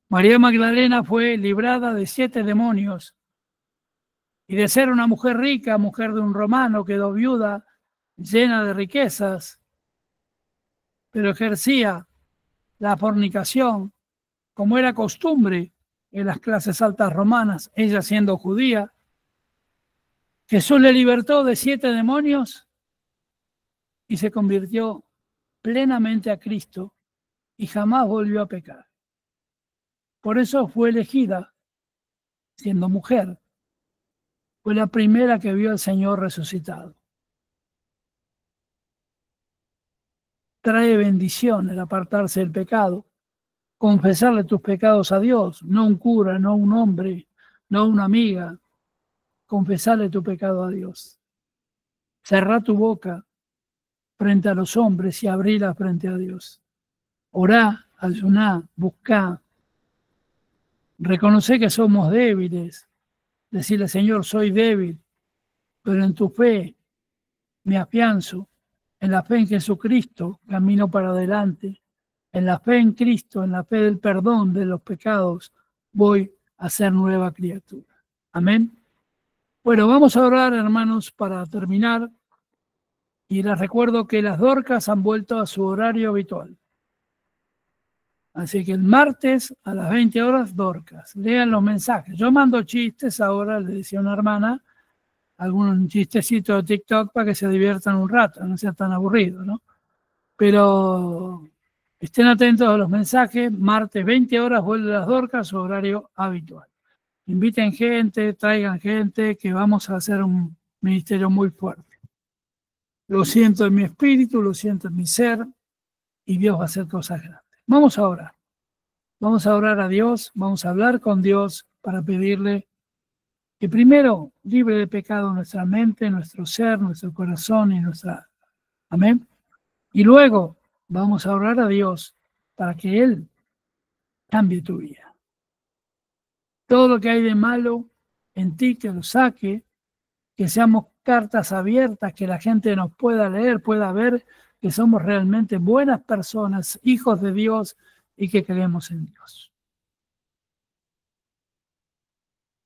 María Magdalena fue librada de 7 demonios y de ser una mujer rica, mujer de un romano, quedó viuda, llena de riquezas, pero ejercía la fornicación como era costumbre en las clases altas romanas, ella siendo judía. Jesús le libertó de 7 demonios y se convirtió plenamente a Cristo y jamás volvió a pecar. Por eso fue elegida, siendo mujer, fue la primera que vio al Señor resucitado. Trae bendición el apartarse del pecado, confesarle tus pecados a Dios, no un cura, no un hombre, no una amiga, confesarle tu pecado a Dios. Cerrá tu boca frente a los hombres y abrila frente a Dios. Orá, ayuná, buscá. Reconoce que somos débiles. Decirle, Señor, soy débil, pero en tu fe me afianzo. En la fe en Jesucristo camino para adelante. En la fe en Cristo, en la fe del perdón de los pecados, voy a ser nueva criatura. Amén. Bueno, vamos a orar, hermanos, para terminar. Y les recuerdo que las Dorcas han vuelto a su horario habitual. Así que el martes a las 20 horas, Dorcas. Lean los mensajes. Yo mando chistes ahora, le decía una hermana, algún chistecito de TikTok para que se diviertan un rato, no sea tan aburrido, ¿no? Pero estén atentos a los mensajes. Martes 20 horas vuelve las Dorcas, su horario habitual. Inviten gente, traigan gente, que vamos a hacer un ministerio muy fuerte. Lo siento en mi espíritu, lo siento en mi ser, y Dios va a hacer cosas grandes. Vamos a orar. Vamos a orar a Dios, vamos a hablar con Dios para pedirle que primero libre de pecado nuestra mente, nuestro ser, nuestro corazón y nuestra... Amén. Y luego vamos a orar a Dios para que Él cambie tu vida. Todo lo que hay de malo en ti, que lo saque, que seamos cartas abiertas, que la gente nos pueda leer, pueda ver que somos realmente buenas personas, hijos de Dios y que creemos en Dios.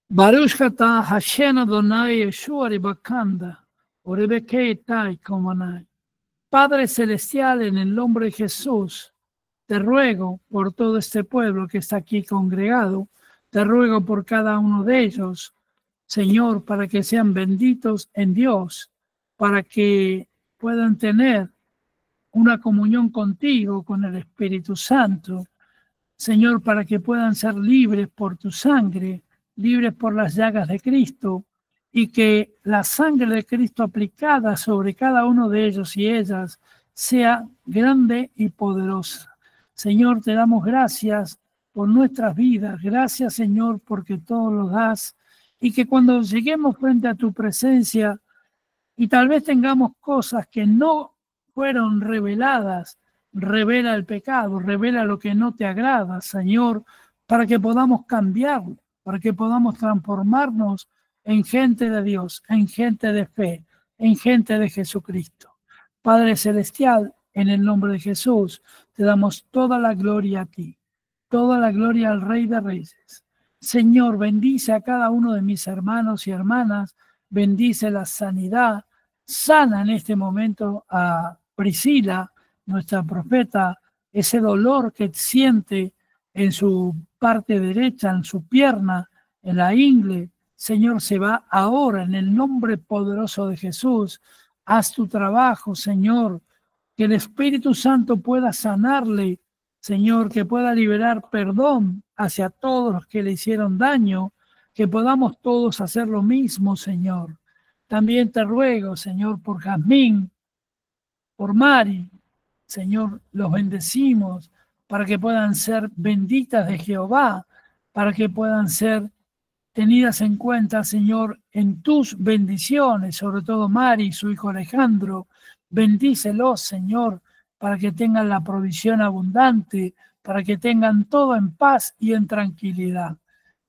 Baruch atah Hashem Adonai Yeshua Ribakanda, Orebekei Tai Komanai. Padre Celestial, en el nombre de Jesús, te ruego por todo este pueblo que está aquí congregado, te ruego por cada uno de ellos, Señor, para que sean benditos en Dios, para que puedan tener una comunión contigo, con el Espíritu Santo, Señor, para que puedan ser libres por tu sangre, libres por las llagas de Cristo, y que la sangre de Cristo aplicada sobre cada uno de ellos y ellas sea grande y poderosa. Señor, te damos gracias por nuestras vidas. Gracias, Señor, porque todo lo das. Y que cuando lleguemos frente a tu presencia y tal vez tengamos cosas que no fueron reveladas, revela el pecado, revela lo que no te agrada, Señor, para que podamos cambiarlo, para que podamos transformarnos en gente de Dios, en gente de fe, en gente de Jesucristo. Padre Celestial, en el nombre de Jesús, te damos toda la gloria a ti, toda la gloria al Rey de Reyes. Señor, bendice a cada uno de mis hermanos y hermanas, bendice la sanidad, sana en este momento a Priscila, nuestra profeta, ese dolor que siente en su parte derecha, en su pierna, en la ingle. Señor, se va ahora en el nombre poderoso de Jesús. Haz tu trabajo, Señor, que el Espíritu Santo pueda sanarle, Señor, que pueda liberar perdón hacia todos los que le hicieron daño, que podamos todos hacer lo mismo, Señor. También te ruego, Señor, por Jazmín, por Mari, Señor, los bendecimos para que puedan ser benditas de Jehová, para que puedan ser tenidas en cuenta, Señor, en tus bendiciones, sobre todo Mari y su hijo Alejandro. Bendícelos, Señor, para que tengan la provisión abundante, para que tengan todo en paz y en tranquilidad.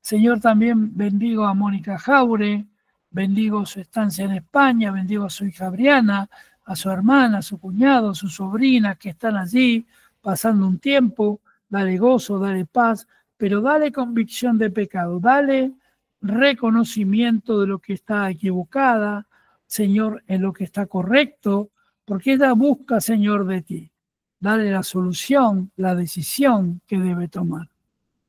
Señor, también bendigo a Mónica Jaure, bendigo su estancia en España, bendigo a su hija Briana, a su hermana, a su cuñado, a su sobrina que están allí pasando un tiempo. Dale gozo, dale paz, pero dale convicción de pecado, dale reconocimiento de lo que está equivocada, Señor, en lo que está correcto, porque ella busca, Señor, de ti. Dale la solución, la decisión que debe tomar.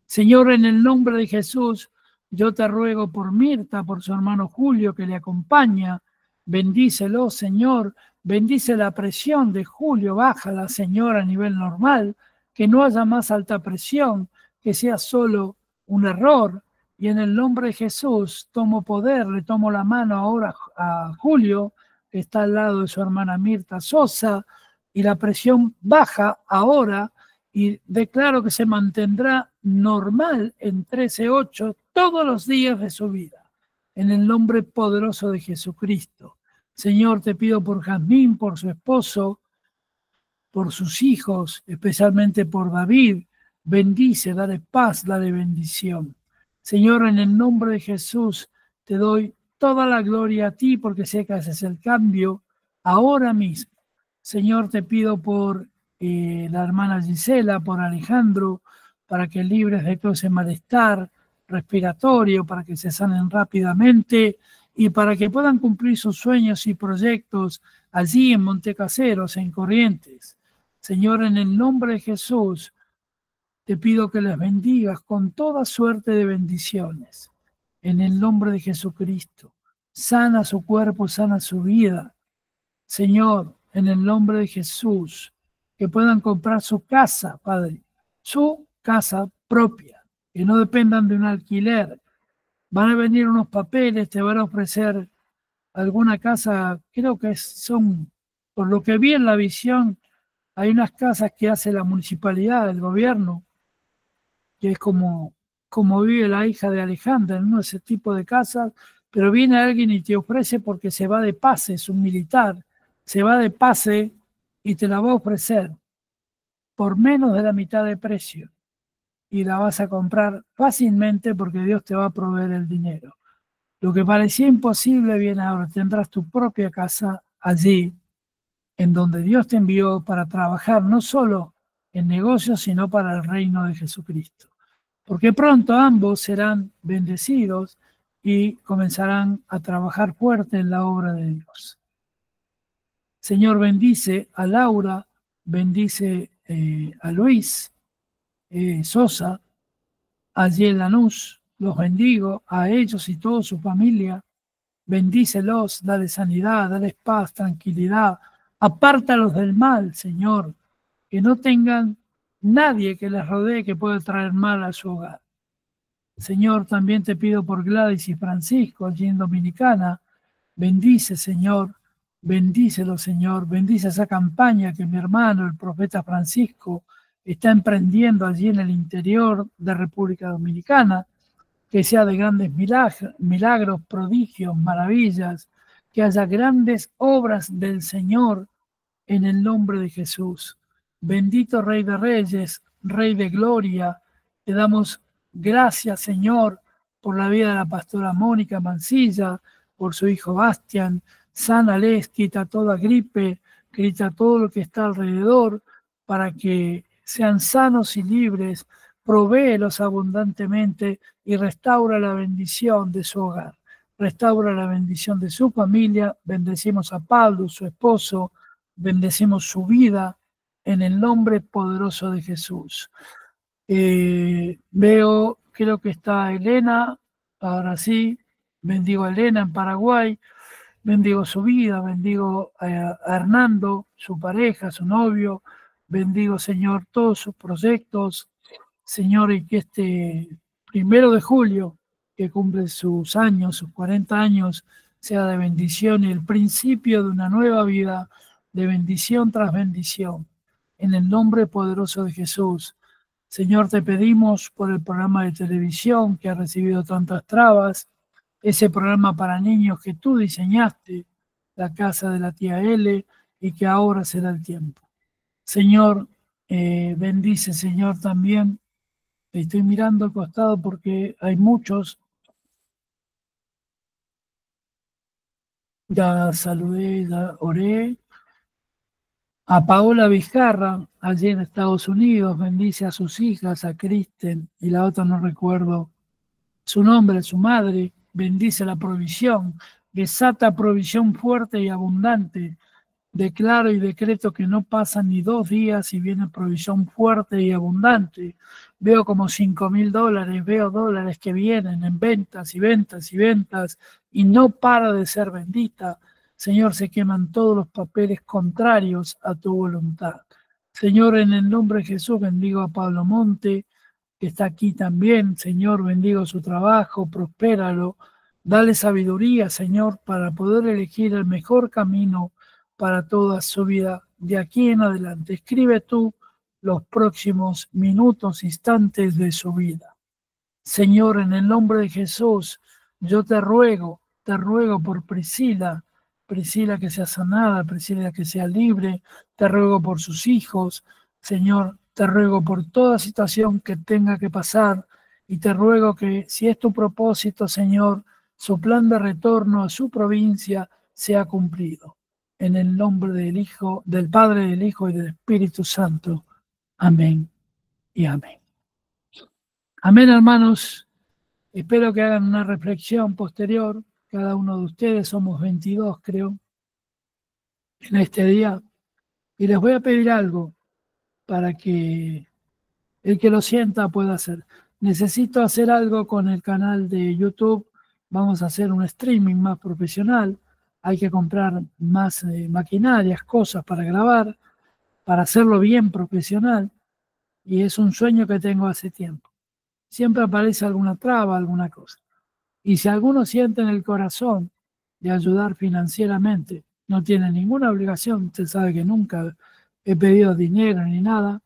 Señor, en el nombre de Jesús, yo te ruego por Mirta, por su hermano Julio que le acompaña. Bendícelo, Señor. Bendice la presión de Julio. Bájala, Señor, a nivel normal. Que no haya más alta presión, que sea solo un error. Y en el nombre de Jesús tomo poder, le tomo la mano ahora a Julio, que está al lado de su hermana Mirta Sosa, y la presión baja ahora y declaro que se mantendrá normal en 13.8 todos los días de su vida, en el nombre poderoso de Jesucristo. Señor, te pido por Jazmín, por su esposo, por sus hijos, especialmente por David. Bendice, dale paz, dale bendición. Señor, en el nombre de Jesús, te doy toda la gloria a ti porque sé que haces el cambio ahora mismo. Señor, te pido por la hermana Gisela, por Alejandro, para que libres de todo ese malestar respiratorio, para que se sanen rápidamente y para que puedan cumplir sus sueños y proyectos allí en Montecaseros, en Corrientes. Señor, en el nombre de Jesús, te pido que les bendigas con toda suerte de bendiciones. En el nombre de Jesucristo, sana su cuerpo, sana su vida. Señor, en el nombre de Jesús, que puedan comprar su casa, Padre, su casa propia, que no dependan de un alquiler. Van a venir unos papeles, te van a ofrecer alguna casa, creo que son, por lo que vi en la visión, hay unas casas que hace la municipalidad, el gobierno, que es como vive la hija de Alejandra, ¿no? Ese tipo de casas, pero viene alguien y te ofrece porque se va de pase, es un militar, se va de pase y te la va a ofrecer por menos de la mitad de precio y la vas a comprar fácilmente porque Dios te va a proveer el dinero. Lo que parecía imposible viene ahora, tendrás tu propia casa allí en donde Dios te envió para trabajar no solo en negocios, sino para el reino de Jesucristo. Porque pronto ambos serán bendecidos y comenzarán a trabajar fuerte en la obra de Dios. Señor, bendice a Laura, bendice a Luis Sosa, allí en Lanús, los bendigo a ellos y toda su familia. Bendícelos, dale sanidad, dale paz, tranquilidad. Apártalos del mal, Señor, que no tengan nadie que les rodee que pueda traer mal a su hogar. Señor, también te pido por Gladys y Francisco, allí en Dominicana. Bendice, Señor, bendícelo, Señor. Bendice esa campaña que mi hermano, el profeta Francisco, está emprendiendo allí en el interior de República Dominicana, que sea de grandes milagros, prodigios, maravillas, que haya grandes obras del Señor en el nombre de Jesús. Bendito Rey de Reyes, Rey de Gloria, te damos gracias, Señor, por la vida de la pastora Mónica Mancilla, por su hijo Bastián. Sánales, quita toda gripe, quita todo lo que está alrededor, para que sean sanos y libres. Provéelos abundantemente y restaura la bendición de su hogar. Restaura la bendición de su familia. Bendecimos a Pablo, su esposo. Bendecimos su vida en el nombre poderoso de Jesús. Veo, creo que está Elena, ahora sí. Bendigo a Elena en Paraguay. Bendigo su vida, bendigo a Hernando, su pareja, su novio. Bendigo, Señor, todos sus proyectos. Señor, y que este 1 de julio, que cumple sus años, sus 40 años, sea de bendición y el principio de una nueva vida, de bendición tras bendición. En el nombre poderoso de Jesús. Señor, te pedimos por el programa de televisión que ha recibido tantas trabas, ese programa para niños que tú diseñaste, la casa de la tía L, y que ahora será el tiempo. Señor, bendice, Señor, también. Estoy mirando al costado porque hay muchos. Ya saludé, ya oré. A Paola Vizcarra, allí en Estados Unidos, bendice a sus hijas, a Kristen, y la otra no recuerdo su nombre, su madre. Bendice la provisión, desata provisión fuerte y abundante. Declaro y decreto que no pasan ni 2 días y viene provisión fuerte y abundante. Veo como $5,000, veo dólares que vienen en ventas y ventas y ventas y no para de ser bendita. Señor, se queman todos los papeles contrarios a tu voluntad. Señor, en el nombre de Jesús bendigo a Pablo Monte, que está aquí también. Señor, bendigo su trabajo, prospéralo. Dale sabiduría, Señor, para poder elegir el mejor camino para toda su vida de aquí en adelante. Escribe tú los próximos minutos, instantes de su vida. Señor, en el nombre de Jesús, yo te ruego por Priscila que sea sanada, Priscila que sea libre, te ruego por sus hijos, Señor, te ruego por toda situación que tenga que pasar y te ruego que si es tu propósito, Señor, su plan de retorno a su provincia sea cumplido. En el nombre del Hijo, del Padre, del Hijo y del Espíritu Santo. Amén y amén. Amén, hermanos. Espero que hagan una reflexión posterior. Cada uno de ustedes, somos 22, creo, en este día. Y les voy a pedir algo para que el que lo sienta pueda hacer. Necesito hacer algo con el canal de YouTube. Vamos a hacer un streaming más profesional. Hay que comprar más maquinarias, cosas para grabar, para hacerlo bien profesional. Y es un sueño que tengo hace tiempo. Siempre aparece alguna traba, alguna cosa. Y si alguno siente en el corazón de ayudar financieramente, no tiene ninguna obligación. Usted sabe que nunca he pedido dinero ni nada.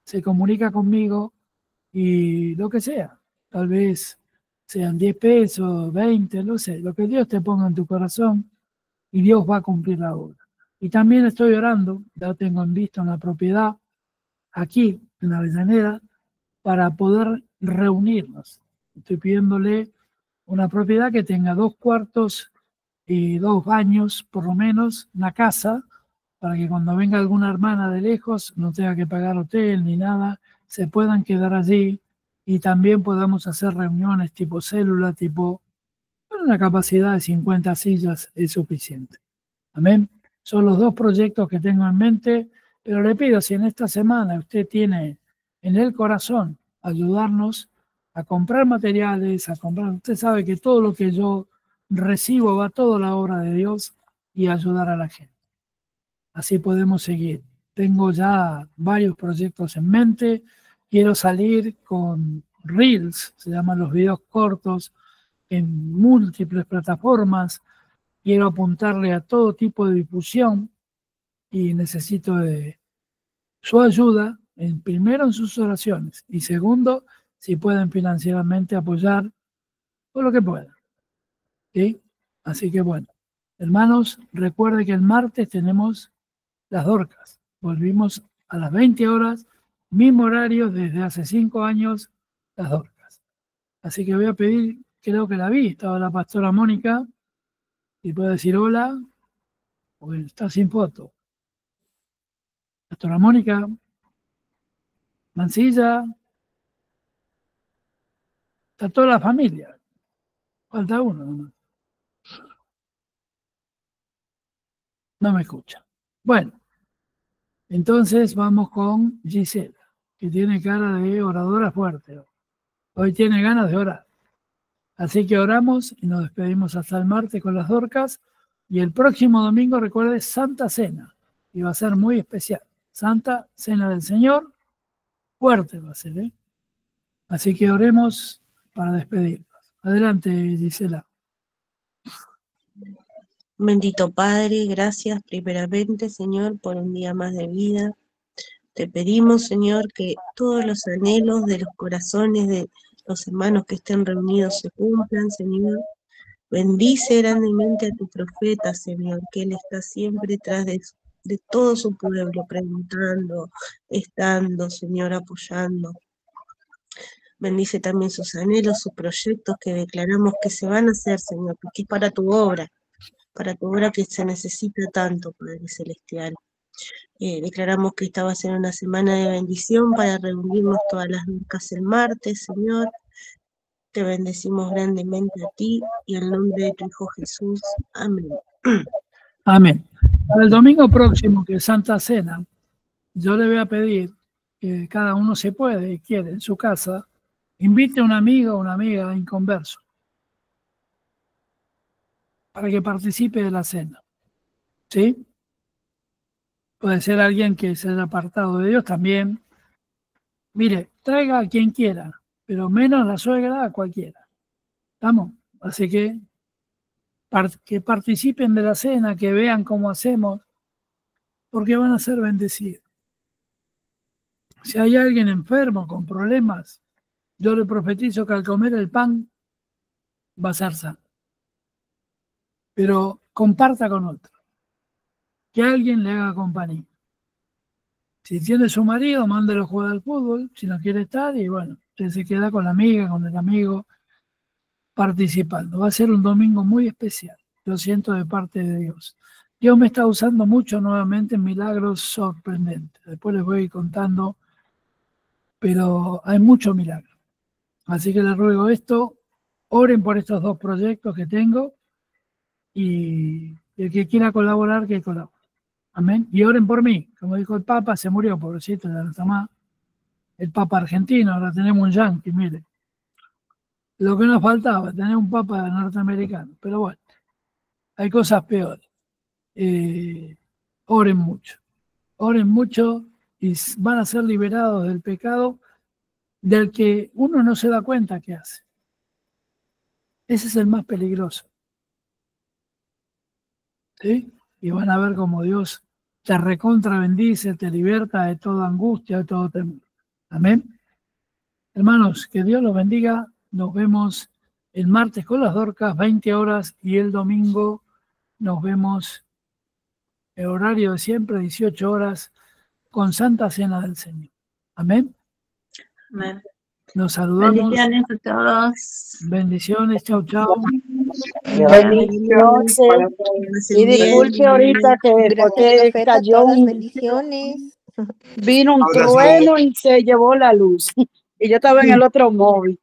Se comunica conmigo y lo que sea. Tal vez sean 10 pesos, 20, no sé. Lo que Dios te ponga en tu corazón. Y Dios va a cumplir la obra. Y también estoy orando, ya tengo en vista una propiedad aquí en Avellaneda para poder reunirnos. Estoy pidiéndole una propiedad que tenga 2 cuartos y 2 baños, por lo menos, una casa, para que cuando venga alguna hermana de lejos no tenga que pagar hotel ni nada, se puedan quedar allí y también podamos hacer reuniones tipo célula, tipo... Una capacidad de 50 sillas es suficiente. Amén. Son los 2 proyectos que tengo en mente, pero le pido, si en esta semana usted tiene en el corazón ayudarnos a comprar materiales, a comprar... Usted sabe que todo lo que yo recibo va toda la obra de Dios y ayudar a la gente. Así podemos seguir. Tengo ya varios proyectos en mente. Quiero salir con Reels, se llaman los videos cortos, en múltiples plataformas. Quiero apuntarle a todo tipo de difusión y necesito de su ayuda primero en sus oraciones y segundo, si pueden financieramente apoyar o lo que puedan. ¿Sí? Así que bueno, hermanos, recuerde que el martes tenemos las Dorcas. Volvimos a las 20 horas, mismo horario desde hace 5 años, las Dorcas. Así que voy a pedir, creo que la vi, estaba la pastora Mónica, y puede decir hola, porque está sin foto. Pastora Mónica, Mancilla, está toda la familia. Falta uno nomás. No me escucha. Bueno, entonces vamos con Gisela, que tiene cara de oradora fuerte. Hoy tiene ganas de orar. Así que oramos y nos despedimos hasta el martes con las Dorcas. Y el próximo domingo, recuerde, Santa Cena. Y va a ser muy especial. Santa Cena del Señor. Fuerte va a ser, ¿eh? Así que oremos para despedirnos. Adelante, Gisela. Bendito Padre, gracias primeramente, Señor, por un día más de vida. Te pedimos, Señor, que todos los anhelos de los corazones de los hermanos que estén reunidos se cumplan, Señor. Bendice grandemente a tu profeta, Señor, que él está siempre tras de todo su pueblo, preguntando, estando, Señor, apoyando. Bendice también sus anhelos, sus proyectos que declaramos que se van a hacer, Señor, porque es para tu obra que se necesita tanto, Padre Celestial. Declaramos que esta va a ser una semana de bendición para reunirnos todas las Dorcas el martes, Señor. Te bendecimos grandemente a ti y en nombre de tu Hijo Jesús. Amén. Amén. Para el domingo próximo, que es Santa Cena, yo le voy a pedir que cada uno se puede y quiere en su casa, invite a un amigo o una amiga inconverso para que participe de la cena. ¿Sí? Puede ser alguien que se haya apartado de Dios también. Mire, traiga a quien quiera, pero menos la suegra, a cualquiera. ¿Estamos? Así que participen de la cena, que vean cómo hacemos, porque van a ser bendecidos. Si hay alguien enfermo, con problemas, yo le profetizo que al comer el pan va a ser sano. Pero comparta con otro. Que alguien le haga compañía. Si tiene su marido, mándelo a jugar al fútbol, si no quiere estar, y bueno, usted se queda con la amiga, con el amigo, participando. Va a ser un domingo muy especial, lo siento, de parte de Dios. Dios me está usando mucho nuevamente en milagros sorprendentes. Después les voy a ir contando, pero hay mucho milagro. Así que les ruego esto, oren por estos 2 proyectos que tengo, y el que quiera colaborar, que colabore. Amén. Y oren por mí. Como dijo el Papa, se murió, pobrecito, ya no está más. El Papa argentino, ahora tenemos un yanqui, mire. Lo que nos faltaba, tener un Papa norteamericano. Pero bueno, hay cosas peores. Oren mucho y van a ser liberados del pecado del que uno no se da cuenta que hace. Ese es el más peligroso. ¿Sí? Y van a ver cómo Dios te recontra bendice, te liberta de toda angustia, de todo temor. Amén. Hermanos, que Dios los bendiga. Nos vemos el martes con las Dorcas, 20 horas, y el domingo nos vemos el horario de siempre, 18 horas, con Santa Cena del Señor. Amén. Amén. Nos saludamos. Bendiciones a todos. Bendiciones, chau, chau. Bendiciones. Y disculpe ahorita que porque cayó bendiciones. vino un trueno y se llevó la luz. Y yo estaba en el otro móvil.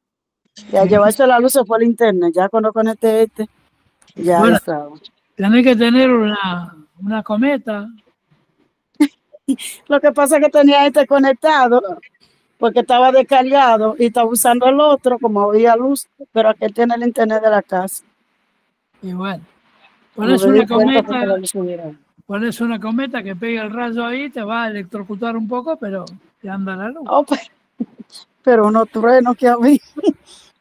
Y al llevarse la luz se fue el internet. Ya cuando conecté ya bueno, estaba. Tenés que tener una cometa. Lo que pasa es que tenía conectado porque estaba descargado y estaba usando el otro como había luz, pero aquel tiene el internet de la casa. Y bueno, Pones una cometa que pega el rayo ahí, te va a electrocutar un poco, pero te anda la luz. Oh, pero unos truenos que había.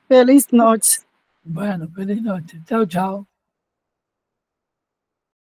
Feliz noche. Bueno, feliz noche. Chao, chao.